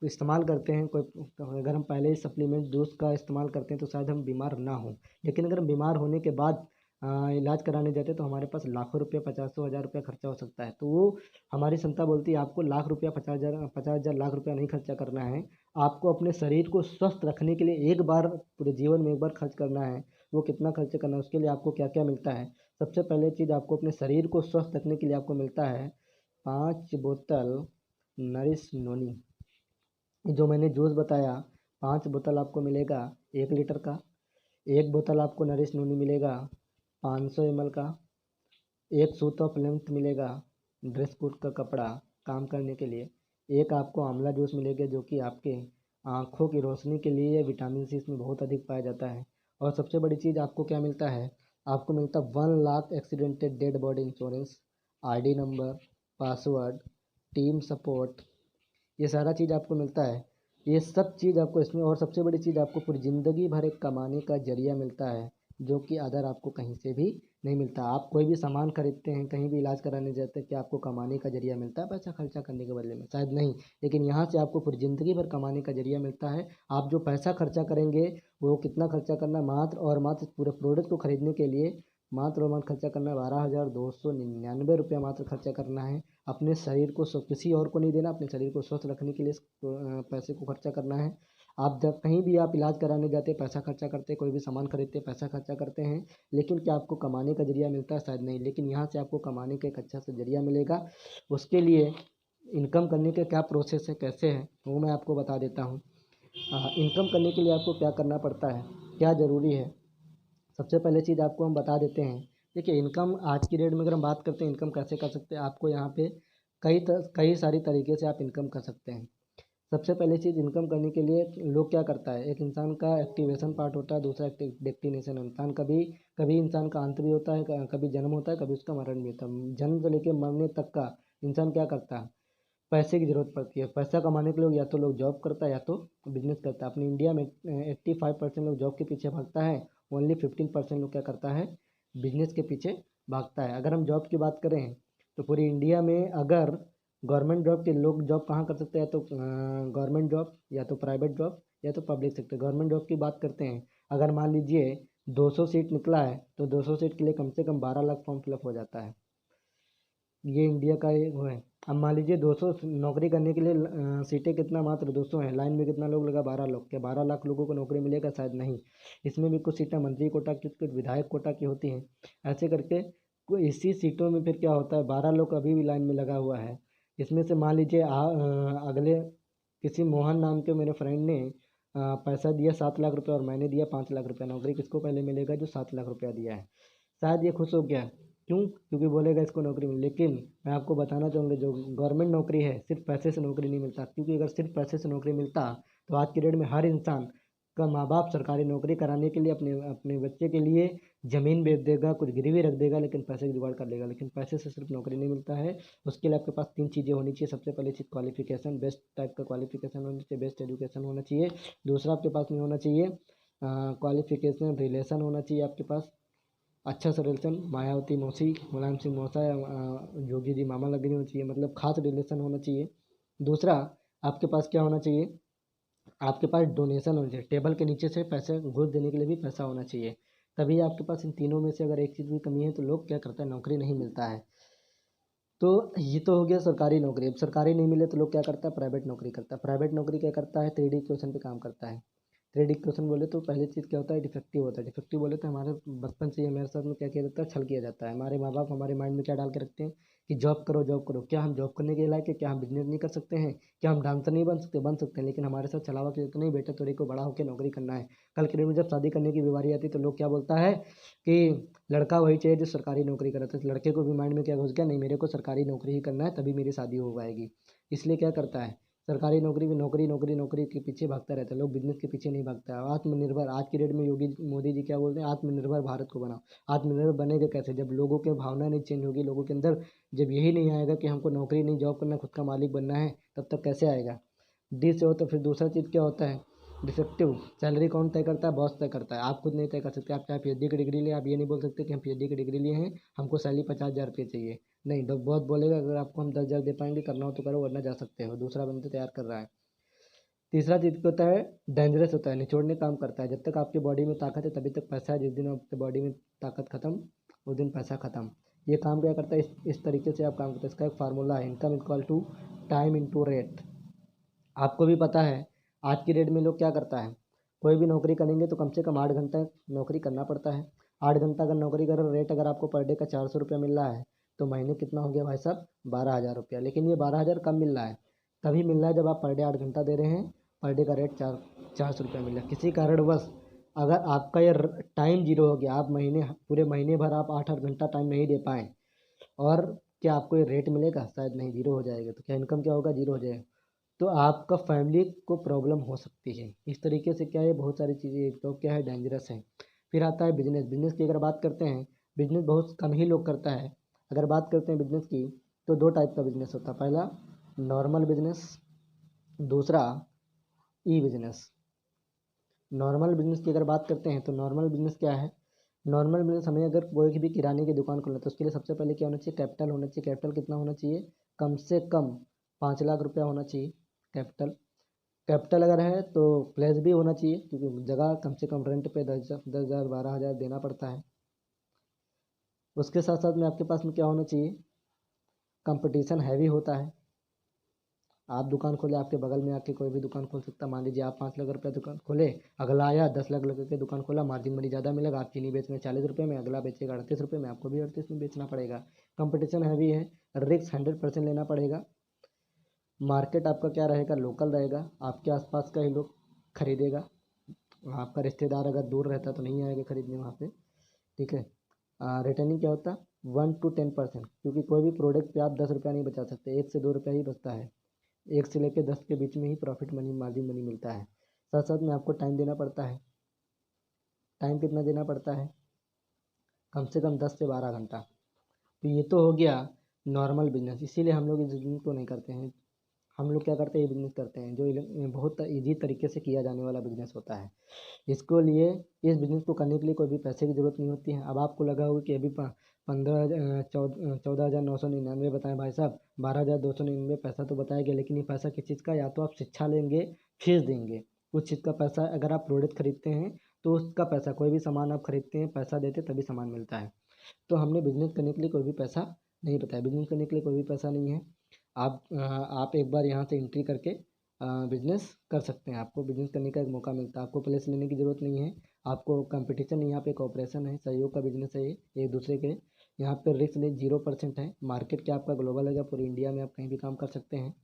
इस्तेमाल करते हैं, अगर हम पहले ही सप्लीमेंट जूस का इस्तेमाल करते हैं तो शायद हम बीमार ना हों। लेकिन अगर हम बीमार होने के बाद इलाज कराने जाते हैं तो हमारे पास लाखों रुपये, 50,000 खर्चा हो सकता है। तो वो हमारी संस्था बोलती है आपको लाख रुपया, 50,000 लाख रुपया नहीं खर्चा करना है। आपको अपने शरीर को स्वस्थ रखने के लिए एक बार, पूरे जीवन में एक बार खर्च करना है। वो कितना खर्च करना है, उसके लिए आपको क्या क्या मिलता है। सबसे पहले चीज़, आपको अपने शरीर को स्वस्थ रखने के लिए आपको मिलता है 5 बोतल नरिश नोनी। जो मैंने जूस बताया, 5 बोतल आपको मिलेगा 1 लीटर का। 1 बोतल आपको नरिश नोनी मिलेगा 500 ml का। एक सूट ऑफ लेंथ मिलेगा, ड्रेस कोड का कपड़ा काम करने के लिए। एक आपको आंवला जूस मिलेगा जो कि आपके आँखों की रोशनी के लिए, विटामिन सी इसमें बहुत अधिक पाया जाता है। और सबसे बड़ी चीज़ आपको क्या मिलता है, आपको मिलता है 1 lakh accidented dead body insurance, ID number, password, team support, ये सारा चीज़ आपको मिलता है। ये सब चीज़ आपको इसमें, और सबसे बड़ी चीज़ आपको पूरी ज़िंदगी भर एक कमाने का जरिया मिलता है, जो कि अदर आपको कहीं से भी नहीं मिलता। आप कोई भी सामान खरीदते हैं, कहीं भी इलाज कराने जाते हैं, क्या आपको कमाने का जरिया मिलता है पैसा खर्चा करने के बदले में? शायद नहीं। लेकिन यहाँ से आपको पूरी ज़िंदगी भर कमाने का जरिया मिलता है। आप जो पैसा खर्चा करेंगे, वो कितना खर्चा करना है, मात्र और मात्र पूरे प्रोडक्ट को खरीदने के लिए मात्र और मात्र खर्चा करना है 12,299 रुपया मात्र खर्चा करना है। अपने शरीर को किसी और को नहीं देना, अपने शरीर को स्वस्थ रखने के लिए पैसे को खर्चा करना है। आप जब कहीं भी आप इलाज कराने जाते हैं पैसा खर्चा करते हैं, कोई भी सामान खरीदते हैं पैसा खर्चा करते हैं, लेकिन क्या आपको कमाने का जरिया मिलता है? शायद नहीं। लेकिन यहाँ से आपको कमाने का एक अच्छा सा जरिया मिलेगा। उसके लिए इनकम करने के क्या प्रोसेस है, कैसे है, वो मैं आपको बता देता हूँ। इनकम करने के लिए आपको क्या करना पड़ता है, क्या ज़रूरी है, सबसे पहले चीज़ आपको हम बता देते हैं। देखिए, इनकम आज की डेट में अगर हम बात करते हैं इनकम कैसे कर सकते हैं, आपको यहाँ पे कई सारी तरीके से आप इनकम कर सकते हैं। सबसे पहले चीज़, इनकम करने के लिए लोग क्या करता है, एक इंसान का एक्टिवेशन पार्ट होता है, दूसरा डेस्टिनेशन। इंसान कभी कभी इंसान का अंत भी होता है, कभी जन्म होता है, कभी उसका मरण भी होता है। जन्म से लेकर मरने तक का इंसान क्या करता है, पैसे की ज़रूरत पड़ती है। पैसा कमाने के लिए या तो लोग जॉब करता है या तो बिजनेस करता है। अपनी इंडिया में 85% लोग जॉब के पीछे भागता है, ओनली 15% लोग क्या करता है, बिजनेस के पीछे भागता है। अगर हम जॉब की बात करें तो पूरी इंडिया में अगर गवर्नमेंट जॉब के लोग जॉब कहाँ कर सकते हैं, तो गवर्नमेंट जॉब या तो प्राइवेट जॉब या तो पब्लिक सेक्टर। गवर्नमेंट जॉब की बात करते हैं, अगर मान लीजिए 200 सीट निकला है तो 200 सीट के लिए कम से कम 12 लाख फॉर्म फिलअप हो जाता है। ये इंडिया का एक वो है। अब मान लीजिए 200 नौकरी करने के लिए सीटें कितना, मात्र 200 हैं। लाइन में कितना लोग लगा, 12 लोग। क्या 12 लाख लोगों को नौकरी मिलेगा? शायद नहीं। इसमें भी कुछ सीटें मंत्री कोटा की, कुछ विधायक कोटा की होती हैं। ऐसे करके इसी सीटों में फिर क्या होता है, 12 लोग अभी भी लाइन में लगा हुआ है। इसमें से मान लीजिए अगले किसी मोहन नाम के मेरे फ्रेंड ने पैसा दिया 7 लाख रुपये और मैंने दिया 5 लाख रुपये। नौकरी किसको पहले मिलेगा? जो 7 लाख रुपया दिया है। शायद ये खुश हो गया। क्यों? क्योंकि बोलेगा इसको नौकरी मिली। लेकिन मैं आपको बताना चाहूँगा, जो गवर्नमेंट नौकरी है सिर्फ पैसे से नौकरी नहीं मिलता। क्योंकि अगर सिर्फ पैसे से नौकरी मिलता तो आज की डेट में हर इंसान का माँ बाप सरकारी नौकरी कराने के लिए अपने अपने बच्चे के लिए ज़मीन बेच देगा, कुछ गिरवी रख देगा, लेकिन पैसे की जुगाड़ कर लेगा। लेकिन पैसे से सिर्फ नौकरी नहीं मिलता है। उसके लिए आपके पास 3 चीज़ें होनी चाहिए। सबसे पहले चीज़ क्वालिफिकेशन, बेस्ट टाइप का क्वालिफिकेशन होना चाहिए, बेस्ट एजुकेशन होना चाहिए। दूसरा आपके पास में होना चाहिए क्वालिफिकेशन, रिलेशन होना चाहिए आपके पास, अच्छा सा रिलेशन, मायावती मौसी, मुलायम सिंह मौसा या योगी जी मामा लगनी होनी चाहिए, मतलब खास रिलेशन होना चाहिए। दूसरा आपके पास क्या होना चाहिए, आपके पास डोनेशन होना चाहिए। टेबल के नीचे से पैसे घूस देने के लिए भी पैसा होना चाहिए। तभी आपके पास इन तीनों में से अगर एक चीज़ भी कमी है तो लोग क्या करते हैं, नौकरी नहीं मिलता है। तो ये तो हो गया सरकारी नौकरी। अब सरकारी नहीं मिले तो लोग क्या करता है, प्राइवेट नौकरी करता है। प्राइवेट नौकरी क्या करता है, 3D क्वेश्चन पे काम करता है। 3D क्वेश्चन बोले तो पहली चीज़ क्या होता है, डिफेक्टिव होता है। डिफेक्टिव बोले तो हमारे बचपन से ही हमारे साथ में क्या किया जाता है, छल किया जाता है। हमारे माँ बाप हमारे माइंड में क्या डाल के रखते हैं कि जॉब करो जॉब करो। क्या हम जॉब करने के लायक है? क्या हम बिजनेस नहीं कर सकते हैं? क्या हम डांसर नहीं बन सकते? बन सकते हैं। लेकिन हमारे साथ छलावा किया तो नहीं, बेटा तेरे को बड़ा होकर नौकरी करना है। कल के दिन में जब शादी करने की बीमारी आती है तो लोग क्या बोलता है कि लड़का वही चाहिए जो सरकारी नौकरी करे। तो लड़के को भी माइंड में क्या घुस गया, नहीं मेरे को सरकारी नौकरी ही करना है तभी मेरी शादी हो पाएगी। इसलिए क्या करता है, सरकारी नौकरी में नौकरी नौकरी नौकरी के पीछे भागता रहता है। लोग बिजनेस के पीछे नहीं भागता है। आत्मनिर्भर, आज की डेट में योगी मोदी जी क्या बोलते हैं, आत्मनिर्भर भारत को बनाओ। आत्मनिर्भर बनेगा कैसे, जब लोगों के भावना नहीं चेंज होगी, लोगों के अंदर जब यही नहीं आएगा कि हमको नौकरी नहीं जॉब करना, खुद का मालिक बनना है, तब तक कैसे आएगा। डी से हो तो फिर दूसरा चीज़ क्या होता है, डिफेक्टिव। सैलरी कौन तय करता है? बॉस तय करता है, आप खुद नहीं तय कर सकते। आप चाहे पीएचडी की डिग्री लें, आप ये नहीं बोल सकते कि हम पीएचडी की डिग्री लिए हैं, हमको सैलरी 50,000 रुपये चाहिए। नहीं, तो बॉस बोलेगा अगर आपको हम 10,000 दे पाएंगे, करना हो तो करो वरना जा सकते हो, दूसरा बंदा तैयार कर रहा है। तीसरा चीज़ क्या होता है? डेंजरस होता है, निचोड़ने काम करता है। जब तक आपकी बॉडी में ताकत है तभी तक पैसा है, जिस दिन आपकी बॉडी में ताकत खत्म उस दिन पैसा खत्म। ये काम क्या करता है? इस तरीके से आप काम करते हैं। इसका एक फार्मूला है, income equal to time into rate. आपको भी पता है आज की डेट में लोग क्या करता है, कोई भी नौकरी करेंगे तो कम से कम 8 घंटा नौकरी करना पड़ता है। 8 घंटा अगर नौकरी करो, रेट अगर आपको पर डे का 400 रुपया मिल रहा है तो महीने कितना हो गया भाई साहब? 12,000 रुपया। लेकिन ये 12,000 कब मिल रहा है? तभी मिल रहा है जब आप पर डे 8 घंटा दे रहे हैं, पर डे का रेट 400 रुपया मिल रहा है। किसी कारणवश अगर आपका ये टाइम जीरो हो गया, आप पूरे महीने भर आप 8-8 घंटा टाइम नहीं दे पाएँ, और क्या आपको ये रेट मिलेगा? शायद नहीं, जीरो हो जाएगा। तो क्या इनकम क्या होगा? जीरो हो जाएगा। तो आपका फैमिली को प्रॉब्लम हो सकती है। इस तरीके से क्या है, बहुत सारी चीज़ें तो क्या है, डेंजरस है। फिर आता है बिजनेस। बिजनेस की अगर बात करते हैं, बिजनेस बहुत कम ही लोग करता है। अगर बात करते हैं बिजनेस की, तो दो टाइप का बिजनेस होता है। पहला नॉर्मल बिजनेस, दूसरा ई बिजनेस। नॉर्मल बिजनेस की अगर बात करते हैं तो नॉर्मल बिजनेस क्या है? नॉर्मल बिजनेस, हमें अगर कोई भी किराने की दुकान खोलना है तो उसके लिए सबसे पहले क्या होना चाहिए? कैपिटल होना चाहिए। कैपिटल कितना होना चाहिए? कम से कम 5 लाख रुपया होना चाहिए कैपिटल। कैपिटल अगर है तो प्लेस भी होना चाहिए, क्योंकि जगह कम से कम रेंट पे 10,000 12,000 देना पड़ता है। उसके साथ साथ में आपके पास में क्या होना चाहिए? कंपटीशन हैवी होता है। आप दुकान खोले, आपके बगल में आके कोई भी दुकान खोल सकता है। मान लीजिए आप 5 लाख रुपया दुकान खोले, अगला आया 10 लाख रुपये की दुकान खोला, मार्जिन मनी ज़्यादा मिलेगा। आप चीनी बेच में 40 रुपये में, अगला बेचेगा 38 रुपये में, आपको भी 38 में बेचना पड़ेगा। कंपटीशन हैवी है, रिस्क 100% लेना पड़ेगा। मार्केट आपका क्या रहेगा? लोकल रहेगा, आपके आसपास का ही लोग खरीदेगा। आपका रिश्तेदार अगर दूर रहता तो नहीं आएगा खरीदने वहाँ पे, ठीक है। रिटर्निंग क्या होता है? 1 to 10%, क्योंकि कोई भी प्रोडक्ट पे आप 10 रुपया नहीं बचा सकते, 1 से 2 रुपया ही बचता है। 1 से लेकर 10 के बीच में ही प्रॉफिट मनी, मार्जिन मनी मिलता है। साथ साथ में आपको टाइम देना पड़ता है। टाइम कितना देना पड़ता है? कम से कम 10 से 12 घंटा। तो ये तो हो गया नॉर्मल बिजनेस, इसीलिए हम लोग इस बिजनेस को नहीं करते हैं। हम लोग क्या करते हैं? ये बिजनेस करते हैं जो बहुत ईजी तरीके से किया जाने वाला बिजनेस होता है। इसको लिए इस बिज़नेस को करने के लिए कोई भी पैसे की ज़रूरत नहीं होती है। अब आपको लगा होगा कि अभी 14,999 बताएं भाई साहब, 12,299 पैसा तो बताया गया, लेकिन ये पैसा किस चीज़ का? या तो आप शिक्षा लेंगे, फीस देंगे, उस चीज़ का पैसा। अगर आप प्रोडक्ट खरीदते हैं तो उसका पैसा, कोई भी सामान आप खरीदते हैं पैसा देते तभी सामान मिलता है। तो हमने बिजनेस करने के लिए कोई भी पैसा नहीं बताया। बिजनेस करने के लिए कोई भी पैसा नहीं है। आप एक बार यहाँ से एंट्री करके बिजनेस कर सकते हैं। आपको बिजनेस करने का एक मौका मिलता है, आपको प्लेस लेने की ज़रूरत नहीं है, आपको कंपटीशन नहीं, यहाँ पे कॉपरेशन है, सहयोग का बिजनेस है ये, एक दूसरे के। यहाँ पे रिस्क नहीं, 0% है। मार्केट क्या आपका ग्लोबल है, पूरी इंडिया में आप कहीं भी काम कर सकते हैं।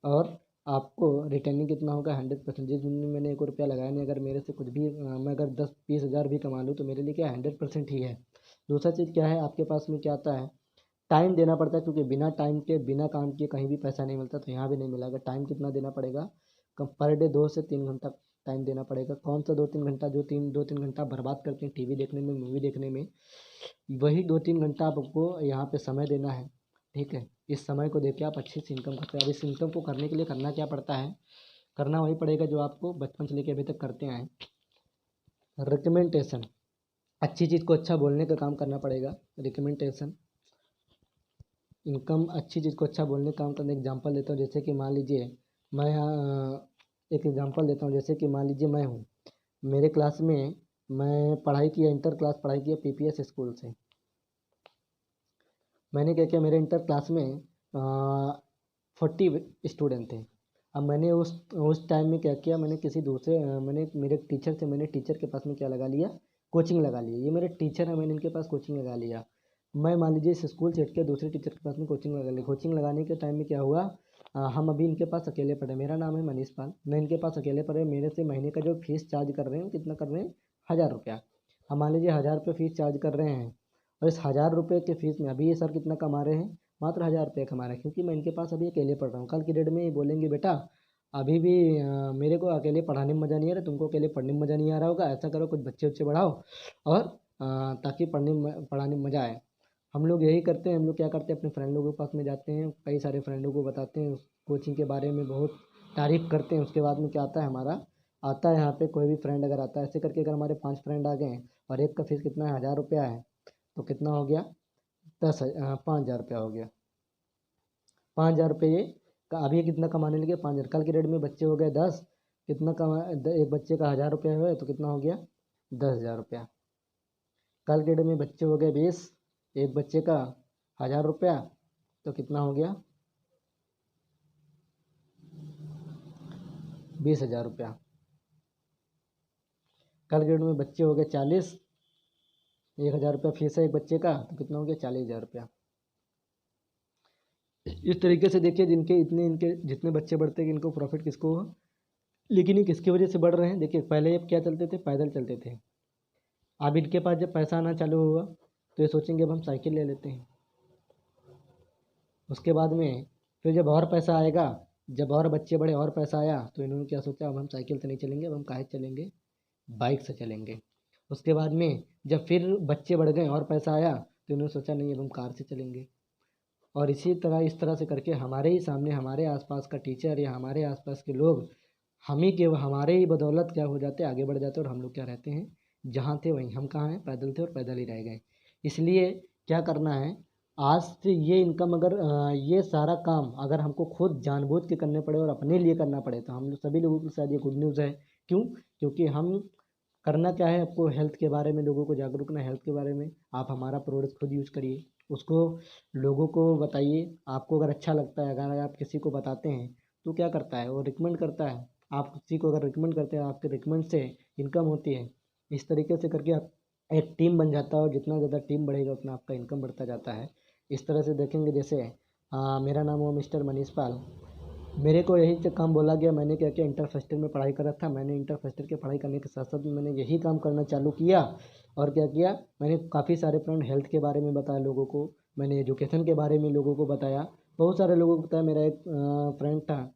और आपको रिटर्निंग कितना होगा? 100%। जिस दिन में मैंने 1 रुपया लगाया नहीं, अगर मेरे से कुछ भी मैं अगर 10-20 हज़ार भी कमा लूँ तो मेरे लिए क्या 100% ही है। दूसरा चीज़ क्या है, आपके पास में क्या आता है? टाइम देना पड़ता है, क्योंकि बिना टाइम के, बिना काम किए कहीं भी पैसा नहीं मिलता, तो यहाँ भी नहीं मिलेगा। टाइम कितना देना पड़ेगा? कम पर डे 2 से 3 घंटा टाइम देना पड़ेगा। कौन सा 2-3 घंटा? जो 2-3 घंटा बर्बाद करते हैं टीवी देखने में, मूवी देखने में, वही 2-3 घंटा आपको यहाँ पे समय देना है, ठीक है। इस समय को देके आप अच्छी सी इनकम करते हैं। अब इस इनकम को करने के लिए करना क्या पड़ता है? करना वही पड़ेगा जो आपको बचपन से लेके अभी तक करते आए, रिकमेंडेशन। अच्छी चीज़ को अच्छा बोलने का काम करना पड़ेगा, रिकमेंडेशन। इनकम, अच्छी चीज़ को अच्छा बोलने का काम करने। एग्जांपल देता हूँ, जैसे कि मान लीजिए मैं एक एग्जांपल देता हूँ, जैसे कि मान लीजिए मैं हूँ, मेरे क्लास में मैं पढ़ाई किया, इंटर क्लास पढ़ाई किया पीपीएस स्कूल से। मैंने क्या किया, मेरे इंटर क्लास में 40 स्टूडेंट थे। अब मैंने उस टाइम में क्या किया, मैंने किसी दूसरे मैंने मेरे टीचर से, मैंने टीचर के पास में क्या लगा लिया? कोचिंग लगा लिया। ये मेरे टीचर है, मैंने इनके पास कोचिंग लगा लिया। मैं मान लीजिए इस स्कूल से हट के दूसरे टीचर के पास में कोचिंग लगा ली। कोचिंग लगाने के टाइम में क्या हुआ, हम अभी इनके पास अकेले पढ़े। मेरा नाम है मनीष पाल, मैं इनके पास अकेले पढ़े। मेरे से महीने का जो फीस चार्ज कर रहे हैं, कितना कर रहे हैं? 1,000 रुपया। हम मान लीजिए 1,000 रुपये फीस चार्ज कर रहे हैं, और इस 1,000 रुपये के फीस में अभी ये सर कितना कमा रहे हैं? मात्र 1,000 रुपये कमा रहे हैं, क्योंकि मैं इनके पास अभी अकेले पढ़ रहा हूँ। कल की डेट में ये बोलेंगे बेटा अभी भी मेरे को अकेले पढ़ाने में मज़ा नहीं आ रहा, तुमको अकेले पढ़ने में मज़ा नहीं आ रहा होगा, ऐसा करो कुछ बच्चे उच्चे बढ़ाओ, और ताकि पढ़ाने में मज़ा आए। हम लोग यही करते हैं। हम लोग क्या करते हैं, अपने फ्रेंड लोगों के पास में जाते हैं, कई सारे फ्रेंडों को बताते हैं, उस कोचिंग के बारे में बहुत तारीफ़ करते हैं। उसके बाद में क्या आता है हमारा, आता है यहाँ पे कोई भी फ्रेंड अगर आता है ऐसे करके, अगर हमारे 5 फ्रेंड आ गए हैं और एक का फीस कितना है 1000 रुपया है, तो कितना हो गया 5000 रुपया हो गया। 5000 रुपये अभी ये कितना कमाने लगे 5000। कल के डेट में बच्चे हो गए 10, कितना कमा एक बच्चे का 1000 रुपया हुआ तो कितना हो गया 10,000 रुपया। कल के डेट में बच्चे हो गए 20, एक बच्चे का 1000 रुपया तो कितना हो गया 20,000 रुपया। कल के डेट में बच्चे हो गए 40, 1000 रुपया फीस है एक बच्चे का तो कितना हो गया 40,000 रुपया। इस तरीके से देखिए इनके जितने बच्चे बढ़ते हैं इनको प्रॉफिट किसको हो, लेकिन ये किसकी वजह से बढ़ रहे हैं। देखिए पहले अब क्या चलते थे, पैदल चलते थे। अब इनके पास जब पैसा आना चालू हुआ तो ये सोचेंगे अब हम साइकिल ले लेते हैं। उसके बाद में फिर जब और पैसा आएगा, जब और बच्चे बढ़े और पैसा आया तो इन्होंने क्या सोचा, अब हम साइकिल से नहीं चलेंगे, अब हम काहे चलेंगे, बाइक से चलेंगे। उसके बाद में जब फिर बच्चे बढ़ गए और पैसा आया तो इन्होंने सोचा नहीं अब हम कार से चलेंगे। और इसी तरह इस तरह से करके हमारे ही सामने हमारे आसपास का टीचर या हमारे आसपास के लोग हमारे ही बदौलत क्या हो जाते, आगे बढ़ जाते, और हम लोग क्या रहते हैं जहाँ थे वहीं, हम कहाँ हैं, पैदल थे और पैदल ही रह गए। इसलिए क्या करना है, आज से ये इनकम अगर ये सारा काम अगर हमको खुद जानबूझ के करने पड़े और अपने लिए करना पड़े तो हम लोग सभी लोगों के साथ ये गुड न्यूज़ है। क्यों? क्योंकि हम करना क्या है, आपको हेल्थ के बारे में लोगों को जागरूक करना है। हेल्थ के बारे में आप हमारा प्रोडक्ट खुद यूज़ करिए, उसको लोगों को बताइए। आपको अगर अच्छा लगता है, अगर आप किसी को बताते हैं तो क्या करता है वो रिकमेंड करता है। आप किसी को अगर रिकमेंड करते हैं, आपके रिकमेंड से इनकम होती है। इस तरीके से करके आप एक टीम बन जाता है और जितना ज़्यादा टीम बढ़ेगा उतना आपका इनकम बढ़ता जाता है। इस तरह से देखेंगे, जैसे मेरा नाम हुआ मिस्टर मनीष पाल। मेरे को यही से काम बोला गया, मैंने क्या किया, इंटर फर्स्ट ईयर में पढ़ाई कर रहा था। मैंने इंटर फर्स्ट ईयर की पढ़ाई करने के साथ साथ मैंने यही काम करना चालू किया। और क्या किया, मैंने काफ़ी सारे फ्रेंड हेल्थ के बारे में बताया लोगों को, मैंने एजुकेशन के बारे में लोगों को बताया, बहुत सारे लोगों को बताया। मेरा एक फ्रेंड था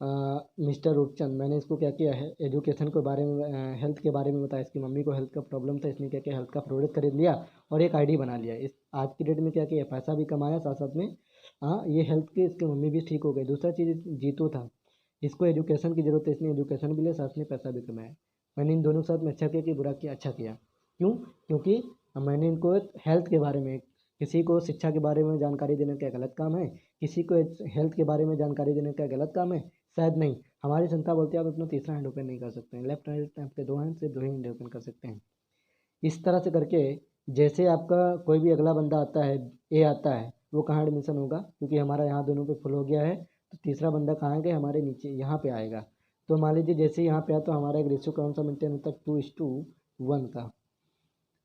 मिस्टर रूपचंद, मैंने इसको क्या किया है एजुकेशन के बारे में हेल्थ के बारे में बताया। इसकी मम्मी को हेल्थ का प्रॉब्लम था, इसने क्या किया हेल्थ का प्रोडक्ट खरीद लिया और एक आईडी बना लिया। इस आज की डेट में क्या किया, पैसा भी कमाया साथ साथ में। हाँ, ये हेल्थ के इसकी मम्मी भी ठीक हो गई। दूसरा चीज़ जीतू था, इसको एजुकेशन की ज़रूरत है, इसने एजुकेशन भी लिया साथ में पैसा भी कमाया। मैंने इन दोनों के साथ में अच्छा किया कि बुरा किया, अच्छा किया। क्यों? क्योंकि मैंने इनको हेल्थ के बारे में, किसी को शिक्षा के बारे में जानकारी देने का गलत काम है, किसी को हेल्थ के बारे में जानकारी देने का गलत काम है, शायद नहीं। हमारी संस्था बोलती है आप अपना तीसरा हैंड ओपन नहीं कर सकते हैं, लेफ्ट राइट आपके दो हैंड से दो ही हैंड ओपन कर सकते हैं। इस तरह से करके जैसे आपका कोई भी अगला बंदा आता है, ए आता है, वो कहाँ एडमिशन होगा, क्योंकि हमारा यहाँ दोनों पे फुल हो गया है, तो तीसरा बंदा कहाँ गया, हमारे नीचे यहाँ पे आएगा। तो मान लीजिए जैसे यहाँ पे आया तो हमारा एक रेशियो कौन सा मेंटेन होता है, 2:1 का।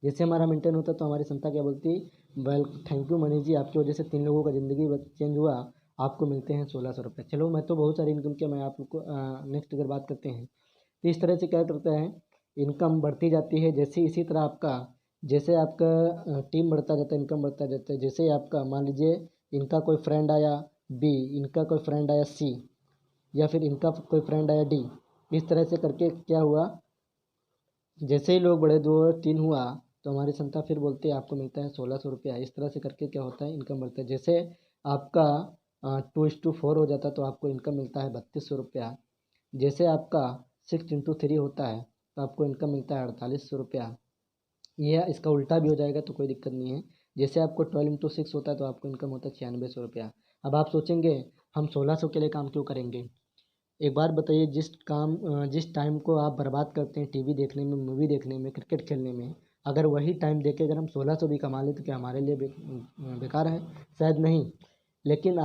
जैसे हमारा मेंटेन होता तो हमारी संस्था क्या बोलती, well thank you Manish ji, आपकी वजह से 3 लोगों का ज़िंदगी चेंज हुआ, आपको मिलते हैं 1600 रुपये। चलो मैं तो बहुत सारी इनकम किया, मैं आप लोग को नेक्स्ट अगर बात करते हैं तो इस तरह से क्या करता है, इनकम बढ़ती जाती है। जैसे इसी तरह आपका जैसे आपका टीम बढ़ता जाता है, इनकम बढ़ता जाता है। जैसे आपका मान लीजिए इनका कोई फ्रेंड आया बी, इनका कोई फ्रेंड आया सी, या फिर इनका कोई फ्रेंड आया डी। इस तरह से करके क्या हुआ, जैसे ही लोग बढ़े 2 और 3 हुआ तो हमारी संस्था फिर बोलती है आपको मिलता है 1600 रुपया। इस तरह से करके क्या होता है, इनकम बढ़ता है। जैसे आपका 2:4 हो जाता है तो आपको इनकम मिलता है 3200 रुपया। जैसे आपका 6:3 होता है तो आपको इनकम मिलता है 4800 रुपया। यह इसका उल्टा भी हो जाएगा तो कोई दिक्कत नहीं है। जैसे आपको 12×6 होता है तो आपको इनकम होता है 9600 रुपया। अब आप सोचेंगे हम 1600 के लिए काम क्यों करेंगे। एक बात बताइए, जिस टाइम को आप बर्बाद करते हैं टीवी देखने में, मूवी देखने में, क्रिकेट खेलने में, अगर वही टाइम देके अगर हम 1600 भी कमा लें तो क्या हमारे लिए बेकार है? शायद नहीं। लेकिन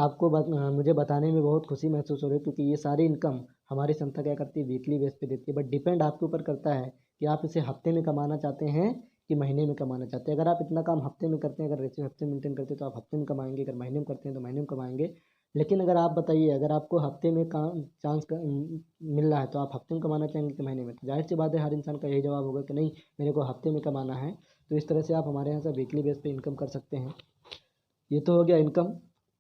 मुझे बताने में बहुत खुशी महसूस हो रही है, क्योंकि ये सारी इनकम हमारी संस्था क्या करती है, वीकली बेस पे देती है। बट डिपेंड आपके ऊपर करता है कि आप इसे हफ्ते में कमाना चाहते हैं कि महीने में कमाना चाहते हैं। अगर आप इतना काम हफ्ते में करते हैं, अगर रेशियो हफ्ते में मेंटेन करते हैं तो आप हफ्ते में कमाएंगे, अगर महीने में करते हैं तो महीने में कमाएंगे। लेकिन अगर आप बताइए, अगर आपको हफ्ते में काम मिल रहा है तो आप हफ्ते में कमाना चाहेंगे कि महीने में, तो जाहिर सी बात है हर इंसान का यही जवाब होगा कि नहीं, मेरे को हफ्ते में कमाना है। तो इस तरह से आप हमारे यहाँ से वीकली बेस पे इनकम कर सकते हैं। ये तो हो गया इनकम।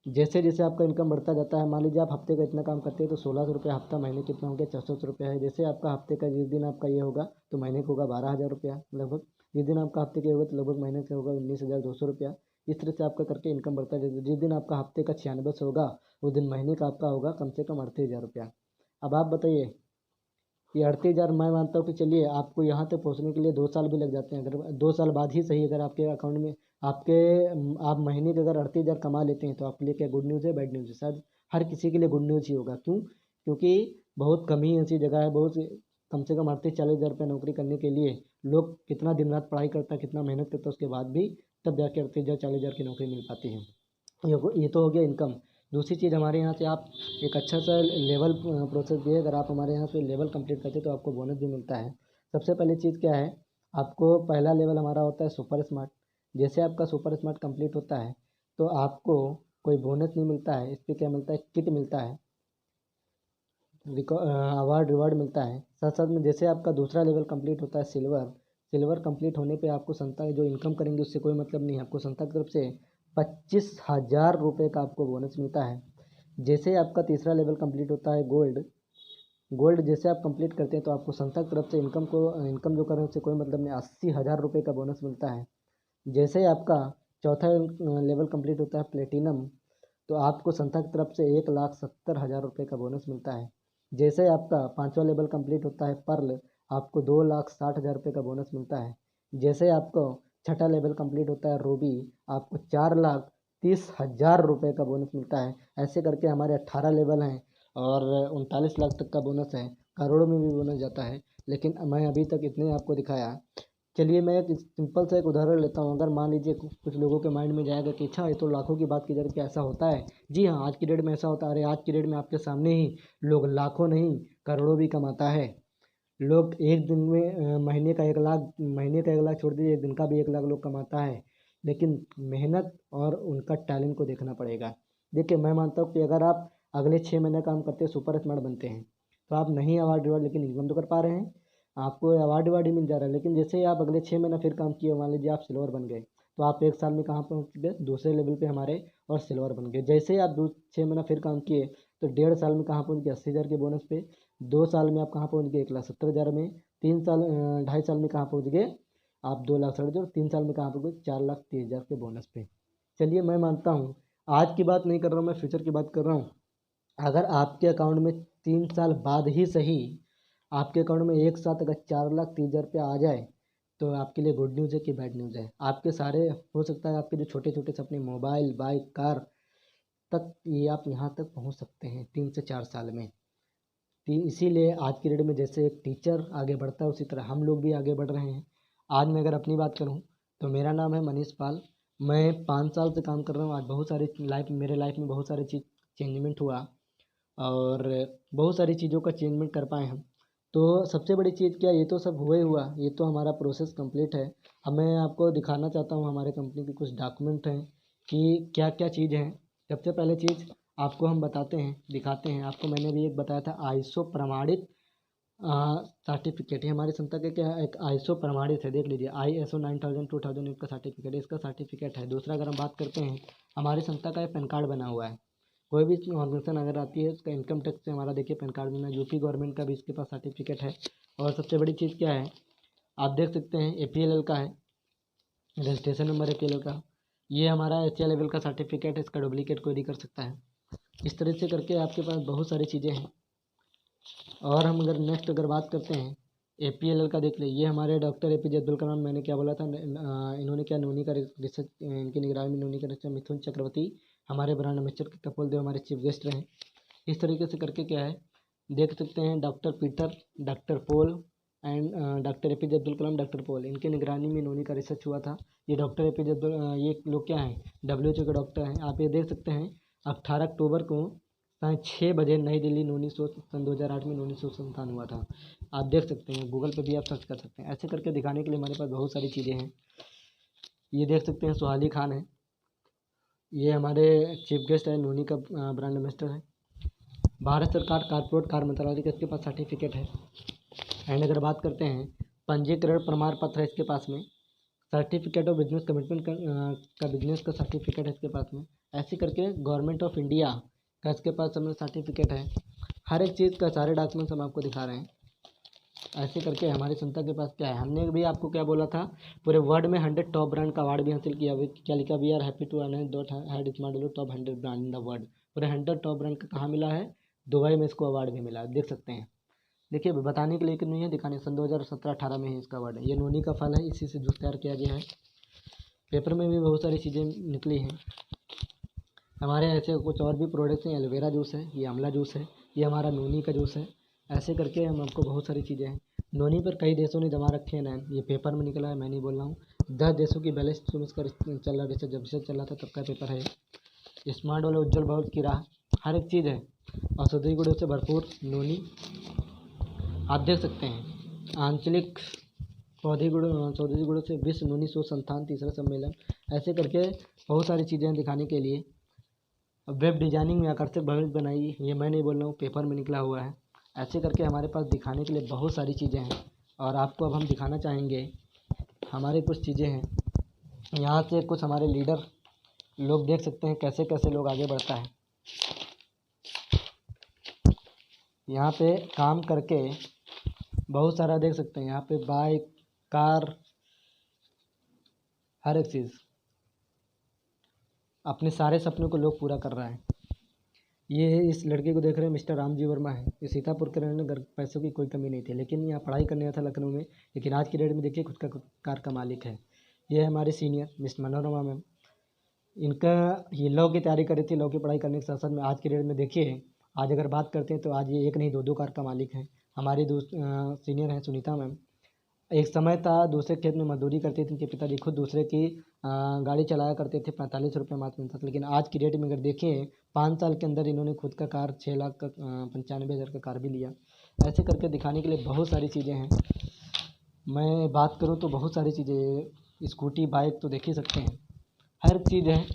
जैसे जैसे आपका इनकम बढ़ता जाता है, मान लीजिए आप हफ्ते का इतना काम करते हैं तो 1600 रुपया हफ्ता, महीने कितना हो गया 400 रुपया है। जैसे आपका हफ्ते का जिस दिन आपका ये होगा तो महीने को होगा 12,000 रुपया लगभग। जिस दिन आपका हफ्ते के होगा तो लगभग महीने से होगा 19,200 रुपया। इस तरह से आपका करके इनकम बढ़ता है। जिस दिन आपका हफ्ते का 96 होगा उस दिन महीने का आपका होगा कम से कम 38,000 रुपया। अब आप बताइए ये 38,000 मैं मानता हूँ कि चलिए आपको यहाँ तक पहुँचने के लिए 2 साल भी लग जाते हैं, अगर 2 साल बाद ही सही अगर आपके अकाउंट में आपके आप महीने के अगर 38,000 कमा लेते हैं तो आपके लिए क्या गुड न्यूज़ है बैड न्यूज़ है? शायद हर किसी के लिए गुड न्यूज़ ही होगा। क्यों? क्योंकि बहुत कम ही ऐसी जगह है, बहुत कम से कम 38-40,000 रुपये नौकरी करने के लिए लोग कितना दिन रात पढ़ाई करता है, कितना मेहनत करता है, उसके बाद भी तब जाके 38,000 40,000 की नौकरी मिल पाती है। ये तो हो गया इनकम। दूसरी चीज़ हमारे यहाँ से आप एक अच्छा सा लेवल प्रोसेस भी है, अगर आप हमारे यहाँ से लेवल कंप्लीट करते हैं तो आपको बोनस भी मिलता है। सबसे पहली चीज़ क्या है, आपको पहला लेवल हमारा होता है सुपर स्मार्ट। जैसे आपका सुपर स्मार्ट कंप्लीट होता है तो आपको कोई बोनस नहीं मिलता है, इस पर क्या मिलता है, किट मिलता है, अवार्ड रिवार्ड मिलता है। साथ साथ में जैसे आपका दूसरा लेवल कंप्लीट होता है सिल्वर, सिल्वर कंप्लीट होने पे आपको संस्था जो इनकम करेंगे उससे कोई मतलब नहीं है, आपको संस्था की तरफ से 25,000 रुपये का आपको बोनस मिलता है। जैसे आपका तीसरा लेवल कंप्लीट होता है गोल्ड, गोल्ड जैसे आप कंप्लीट करते हैं तो आपको संस्था की तरफ से इनकम जो करें उससे कोई मतलब नहीं, 80,000 रुपये का बोनस मिलता है। जैसे ही आपका चौथा लेवल कंप्लीट होता है प्लेटिनम, तो आपको संस्था की तरफ से 1,70,000 रुपये का बोनस मिलता है। जैसे आपका पांचवा लेवल कंप्लीट होता है पर्ल, आपको 2,60,000 रुपये का बोनस मिलता है। जैसे आपको छठा लेवल कंप्लीट होता है रूबी, आपको 4,30,000 रुपये का बोनस मिलता है। ऐसे करके हमारे 18 लेवल हैं और 39 लाख तक का बोनस है, करोड़ों में भी बोनस जाता है। लेकिन मैं अभी तक इतने आपको दिखाया। चलिए मैं एक सिंपल सा एक उदाहरण लेता हूँ। अगर मान लीजिए कुछ लोगों के माइंड में जाएगा कि अच्छा ये तो लाखों की बात की जा रही है, क्या ऐसा होता है? जी हाँ, आज की डेट में ऐसा होता है। अरे आज की डेट में आपके सामने ही लोग लाखों नहीं करोड़ों भी कमाता है। लोग एक दिन में महीने का 1 लाख, महीने का 1 लाख छोड़ दीजिए, एक दिन का भी 1 लाख लोग कमाता है। लेकिन मेहनत और उनका टैलेंट को देखना पड़ेगा। देखिए मैं मानता हूँ कि अगर आप अगले 6 महीने काम करते हैं, सुपर स्मार्ट बनते हैं, तो आप नहीं अवार्ड रिवार्ड लेकिन इनकम तो कर पा रहे हैं, आपको अवार्ड रिवार्ड ही मिल जा रहा है। लेकिन जैसे ही आप अगले 6 महीना फिर काम किए, मान लीजिए आप सिल्वर बन गए, तो आप 1 साल में कहाँ पहुँच गए, दूसरे लेवल पे हमारे, और सिल्वर बन गए। जैसे ही आप 6 महीना फिर काम किए तो 1.5 साल में कहाँ पहुँच गए, 80,000 के बोनस पे। 2 साल में आप कहाँ पहुँच गए, 1,70,000 में। 3 साल 2.5 साल में कहाँ पहुँच गए आप, 2,60,000। 3 साल में कहाँ पहुँच गए, 4,30,000 के बोनस पे। चलिए मैं मानता हूँ, आज की बात नहीं कर रहा हूँ मैं, फ्यूचर की बात कर रहा हूँ। अगर आपके अकाउंट में 3 साल बाद ही सही आपके अकाउंट में एक साथ अगर 4,30,000 रुपया आ जाए तो आपके लिए गुड न्यूज़ है कि बैड न्यूज़ है? आपके सारे, हो सकता है आपके जो छोटे छोटे सपने, मोबाइल बाइक कार तक, ये आप यहाँ तक पहुँच सकते हैं 3 से 4 साल में। इसीलिए आज की डेट में जैसे एक टीचर आगे बढ़ता है उसी तरह हम लोग भी आगे बढ़ रहे हैं। आज मैं अगर अपनी बात करूँ तो मेरा नाम है मनीष पाल। मैं 5 साल से काम कर रहा हूँ। आज बहुत सारी मेरे लाइफ में बहुत सारी चीज़ चेंजमेंट हुआ और बहुत सारी चीज़ों का चेंजमेंट कर पाए हम। तो सबसे बड़ी चीज़ क्या, ये तो सब हुआ ही हुआ, ये तो हमारा प्रोसेस कंप्लीट है। अब मैं आपको दिखाना चाहता हूँ हमारे कंपनी के कुछ डॉक्यूमेंट हैं कि क्या क्या चीज़ हैं। सबसे पहले चीज़ आपको हम बताते हैं, दिखाते हैं आपको। मैंने भी एक बताया था आईएसओ प्रमाणित सर्टिफिकेट है हमारी संस्था के, क्या है, एक आईएसओ प्रमाणित है, देख लीजिए। ISO 9000 2008 का सर्टिफिकेट है, इसका सर्टिफिकेट है। दूसरा अगर हम बात करते हैं, हमारी संस्था का एक पैन कार्ड बना हुआ है। कोई भी ऑर्गेनाइजेशन अगर आती है उसका इनकम टैक्स से हमारा देखिए पैन कार्ड बना है। यूपी गवर्नमेंट का भी इसके पास सर्टिफिकेट है। और सबसे बड़ी चीज़ क्या है, आप देख सकते हैं APLL का है, रजिस्ट्रेशन नंबर APLL का। ये हमारा HL लेवल का सर्टिफिकेट है, इसका डुप्लीकेट कोई नहीं कर सकता है। इस तरह से करके आपके पास बहुत सारी चीज़ें हैं। और हम अगर नेक्स्ट अगर बात करते हैं APLL का, देख ले, ये हमारे डॉक्टर APJ अब्दुल कलाम, मैंने क्या बोला था, इन्होंने क्या नोनी का रिसर्च, इनकी निगरानी में नोनी का रिसर्च मिथुन चक्रवर्ती हमारे ब्रांड एम्बेसडर, कपिल देव हमारे चीफ गेस्ट रहे। इस तरीके से करके क्या है, देख सकते हैं doctor Peter, doctor Paul and doctor APJ Abdul Kalam, doctor Paul, इनके निगरानी में नोनी का रिसर्च हुआ था। ये डॉक्टर APJ ये लोग क्या हैं, WHO के डॉक्टर हैं। आप ये देख सकते हैं 18 अक्टूबर को 6 बजे नई दिल्ली, 2008 में 1997 हुआ था। आप देख सकते हैं, गूगल पे भी आप सर्च कर सकते हैं। ऐसे करके दिखाने के लिए हमारे पास बहुत सारी चीज़ें हैं। ये देख सकते हैं सुहाली खान है, ये हमारे चीफ गेस्ट है, नोनी का ब्रांड एम्बेसडर है। भारत सरकार कारपोरेट कार मंत्रालय का इसके पास सर्टिफिकेट है। एंड अगर बात करते हैं, पंजीकरण प्रमाण पत्र है इसके पास में। सर्टिफिकेट ऑफ बिजनेस कमिटमेंट का बिजनेस का सर्टिफिकेट है इसके पास में। ऐसे करके गवर्नमेंट ऑफ इंडिया का इसके पास हमें सर्टिफिकेट है। हर एक चीज़ का सारे डॉक्यूमेंट्स हम आपको दिखा रहे हैं। ऐसे करके हमारी संस्था के पास क्या है, हमने भी आपको क्या बोला था, पूरे वर्ल्ड में 100 टॉप ब्रांड का अवार्ड भी हासिल किया। अभी क्या लिखा, we are happy to announce dot had smart top 100 brand in the world. पूरे 100 टॉप ब्रांड का कहाँ मिला है, दुबई में इसको अवार्ड भी मिला, देख सकते हैं। देखिए बताने के लिए कि नहीं है, दिखाने सन 2017-18 में ही इसका वर्ड है। ये नोनी का फल है, इसी से जूस तैयार किया गया है। पेपर में भी बहुत सारी चीज़ें निकली हैं। हमारे ऐसे कुछ और भी प्रोडक्ट्स हैं, एलोवेरा जूस है, ये आंवला जूस है, ये हमारा नोनी का जूस है। ऐसे करके हम आपको बहुत सारी चीज़ें हैं। नोनी पर कई देशों ने जमा रखे हैं नैन, ये पेपर में निकला है, मैं नहीं बोल रहा हूँ। 10 देशों की बैलेंस कर चल रहा है, जब से चला था तब का पेपर है। स्मार्ट वाले उज्जवल भविष्य की राह, हर एक चीज़ है। औषधि गुणों से भरपूर नोनी आप देख सकते हैं। आंचलिक औषधि गुणों से विश्व नोनी शोध संस्थान 3रा सम्मेलन, ऐसे करके बहुत सारी चीज़ें दिखाने के लिए। वेब डिजाइनिंग में आकर्षक भविष्य बनाई, ये मैं नहीं बोल रहा हूँ, पेपर में निकला हुआ है। ऐसे करके हमारे पास दिखाने के लिए बहुत सारी चीज़ें हैं और आपको अब हम दिखाना चाहेंगे हमारे कुछ चीज़ें हैं। यहाँ से कुछ हमारे लीडर लोग देख सकते हैं कैसे कैसे लोग आगे बढ़ता है। यहाँ पे काम करके बहुत सारा देख सकते हैं, यहाँ पे बाइक, कार, हर एक चीज़ अपने सारे सपनों को लोग पूरा कर रहा है। ये इस लड़के को देख रहे हैं, मिस्टर रामजी वर्मा है। ये सीतापुर के रहने, घर पैसों की कोई कमी नहीं थी, लेकिन यहाँ पढ़ाई करने आया था लखनऊ में, लेकिन आज की डेट में देखिए खुद का कार का मालिक है। ये है हमारे सीनियर मिस मनोरमा मैम, इनका ये लॉ की तैयारी कर रही थी। लॉ की पढ़ाई करने के साथ साथ में आज की डेट में देखिए, आज अगर बात करते हैं तो आज ये एक नहीं दो कार का मालिक है। हमारी सीनियर हैं सुनीता मैम, एक समय था दूसरे खेत में मजदूरी करती थी, इनके पिताजी खुद दूसरे की गाड़ी चलाया करते थे, 45 रुपये मात्र मिलता था। लेकिन आज की डेट में अगर देखें 5 साल के अंदर इन्होंने खुद का कार 6 लाख का 95,000 का कार भी लिया। ऐसे करके दिखाने के लिए बहुत सारी चीज़ें हैं। मैं बात करूँ तो बहुत सारी चीज़ें, स्कूटी बाइक तो देख ही सकते हैं, हर चीज़ है।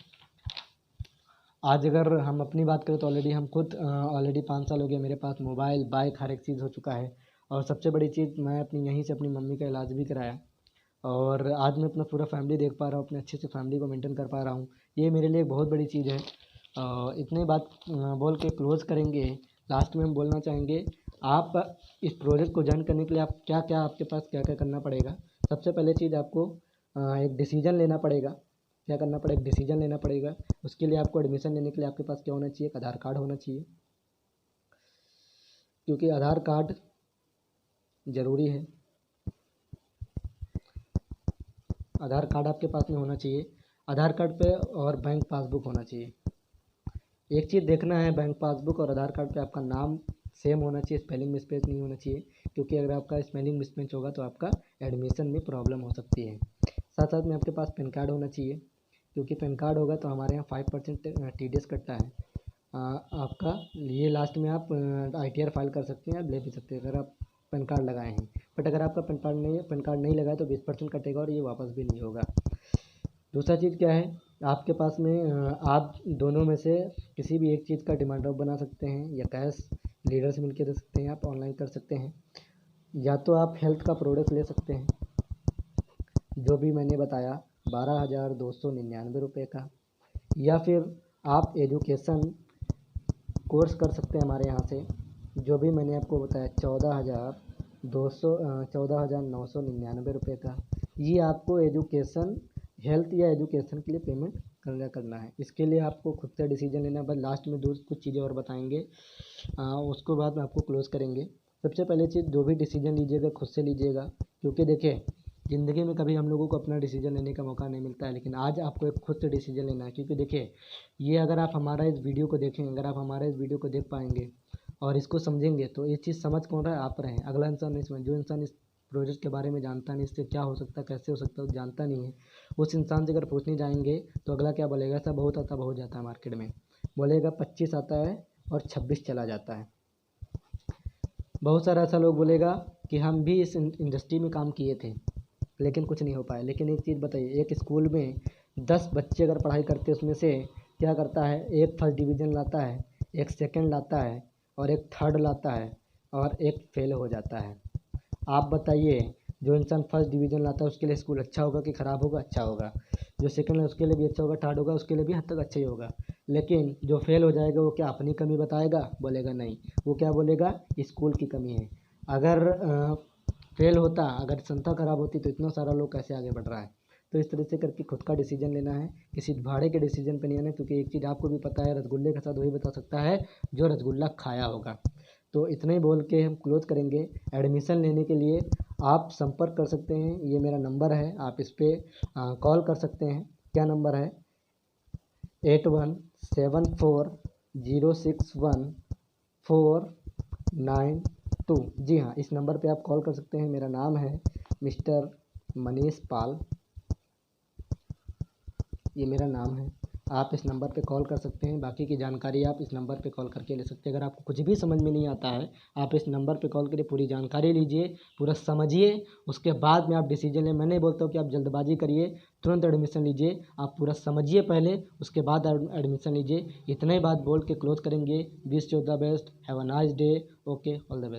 आज अगर हम अपनी बात करें तो ऑलरेडी हम खुद ऑलरेडी 5 साल हो गया मेरे पास मोबाइल बाइक हर एक चीज़ हो चुका है। और सबसे बड़ी चीज़, मैं अपनी यहीं से अपनी मम्मी का इलाज भी कराया और आज मैं अपना पूरा फैमिली देख पा रहा हूँ, अपने अच्छे से फैमिली को मेंटेन कर पा रहा हूँ। ये मेरे लिए एक बहुत बड़ी चीज़ है। इतनी बात बोल के क्लोज़ करेंगे। लास्ट में हम बोलना चाहेंगे, आप इस प्रोजेक्ट को ज्वाइन करने के लिए आप क्या क्या आपके पास क्या क्या करना पड़ेगा। सबसे पहले चीज़ आपको एक डिसीजन लेना पड़ेगा। क्या करना पड़ेगा? डिसीजन लेना पड़ेगा। उसके लिए आपको एडमिशन लेने के लिए आपके पास क्या होना चाहिए? एक आधार कार्ड होना चाहिए, क्योंकि आधार कार्ड ज़रूरी है। आधार कार्ड आपके पास में होना चाहिए, आधार कार्ड पे और बैंक पासबुक होना चाहिए। एक चीज़ देखना है, बैंक पासबुक और आधार कार्ड पे आपका नाम सेम होना चाहिए, स्पेलिंग मिसमैच नहीं होना चाहिए, क्योंकि अगर आपका स्पेलिंग मिसमैच होगा तो आपका एडमिशन में प्रॉब्लम हो सकती है। साथ साथ में आपके पास पैन कार्ड होना चाहिए, क्योंकि पैन कार्ड होगा तो हमारे यहाँ 5% TDS कटता है आपका। ये लास्ट में आप ITR फाइल कर सकते हैं, आप ले भी सकते हैं अगर आप पैन कार्ड लगाए हैं। बट अगर आपका पैन कार्ड नहीं लगाए तो 20% कटेगा और ये वापस भी नहीं होगा। दूसरा चीज़ क्या है, आपके पास में आप दोनों में से किसी भी एक चीज़ का डिमांड ड्राफ्ट बना सकते हैं या कैश लीडर से मिलकर दे सकते हैं, आप ऑनलाइन कर सकते हैं, या तो आप हेल्थ का प्रोडक्ट ले सकते हैं जो भी मैंने बताया 12,299 रुपये का, या फिर आप एजुकेशन कोर्स कर सकते हैं हमारे यहाँ से, जो भी मैंने आपको बताया 14,999 रुपये का। ये आपको एजुकेशन हेल्थ या एजुकेशन के लिए पेमेंट करना है। इसके लिए आपको खुद से डिसीजन लेना है। बस लास्ट में कुछ चीज़ें और बताएंगे, उसको बाद में आपको क्लोज़ करेंगे। सबसे पहले चीज़, जो भी डिसीजन लीजिएगा खुद से लीजिएगा, क्योंकि देखिए ज़िंदगी में कभी हम लोगों को अपना डिसीजन लेने का मौका नहीं मिलता है, लेकिन आज आपको एक खुद से डिसीजन लेना है। क्योंकि देखिए ये अगर आप हमारा इस वीडियो को देखें, अगर आप हमारा इस वीडियो को देख पाएंगे और इसको समझेंगे तो ये चीज़ समझ कौन रहा है? आप रहे हैं। अगला इंसान नहीं समझ। जो इंसान इस प्रोजेक्ट के बारे में जानता नहीं, इससे क्या हो सकता है कैसे हो सकता है जानता नहीं है, उस इंसान से अगर पूछने जाएंगे तो अगला क्या बोलेगा? ऐसा बहुत आता बहुत जाता है मार्केट में, बोलेगा 25 आता है और 26 चला जाता है। बहुत सारा ऐसा लोग बोलेगा कि हम भी इस इंडस्ट्री में काम किए थे लेकिन कुछ नहीं हो पाया। लेकिन एक चीज़ बताइए, एक स्कूल में 10 बच्चे अगर पढ़ाई करते हैं, उसमें से क्या करता है? एक फर्स्ट डिवीज़न लाता है, एक सेकंड लाता है और एक थर्ड लाता है और एक फेल हो जाता है। आप बताइए, जो इंसान फर्स्ट डिवीज़न लाता है उसके लिए स्कूल अच्छा होगा कि ख़राब होगा? अच्छा होगा। जो सेकंड है उसके लिए भी अच्छा होगा, थर्ड होगा उसके लिए भी हद तक अच्छा ही होगा। लेकिन जो फेल हो जाएगा वो क्या अपनी कमी बताएगा? बोलेगा नहीं। वो क्या बोलेगा? स्कूल की कमी है। अगर फेल होता, अगर संस्था खराब होती तो इतना सारा लोग कैसे आगे बढ़ रहा है? तो इस तरह से करके खुद का डिसीजन लेना है, किसी भाड़े के डिसीजन पे नहीं आना। क्योंकि एक चीज़ आपको भी पता है, रसगुल्ले का स्वाद वही बता सकता है जो रसगुल्ला खाया होगा। तो इतना ही बोल के हम क्लोज करेंगे। एडमिशन लेने के लिए आप संपर्क कर सकते हैं, ये मेरा नंबर है, आप इस पर कॉल कर सकते हैं। क्या नंबर है? 8174061492। जी हाँ, इस नंबर पे आप कॉल कर सकते हैं। मेरा नाम है मिस्टर मनीष पाल, ये मेरा नाम है। आप इस नंबर पे कॉल कर सकते हैं। बाकी की जानकारी आप इस नंबर पे कॉल करके ले सकते हैं। अगर आपको कुछ भी समझ में नहीं आता है, आप इस नंबर पे कॉल करके पूरी जानकारी लीजिए, पूरा समझिए, उसके बाद में आप डिसीजन लें। मैं नहीं बोलता हूँ कि आप जल्दबाजी करिए, तुरंत एडमिशन लीजिए। आप पूरा समझिए पहले, उसके बाद एडमिशन लीजिए। इतना ही बात बोल के क्लोज करेंगे। Wish you the best, have a nice day. Okay, all the best.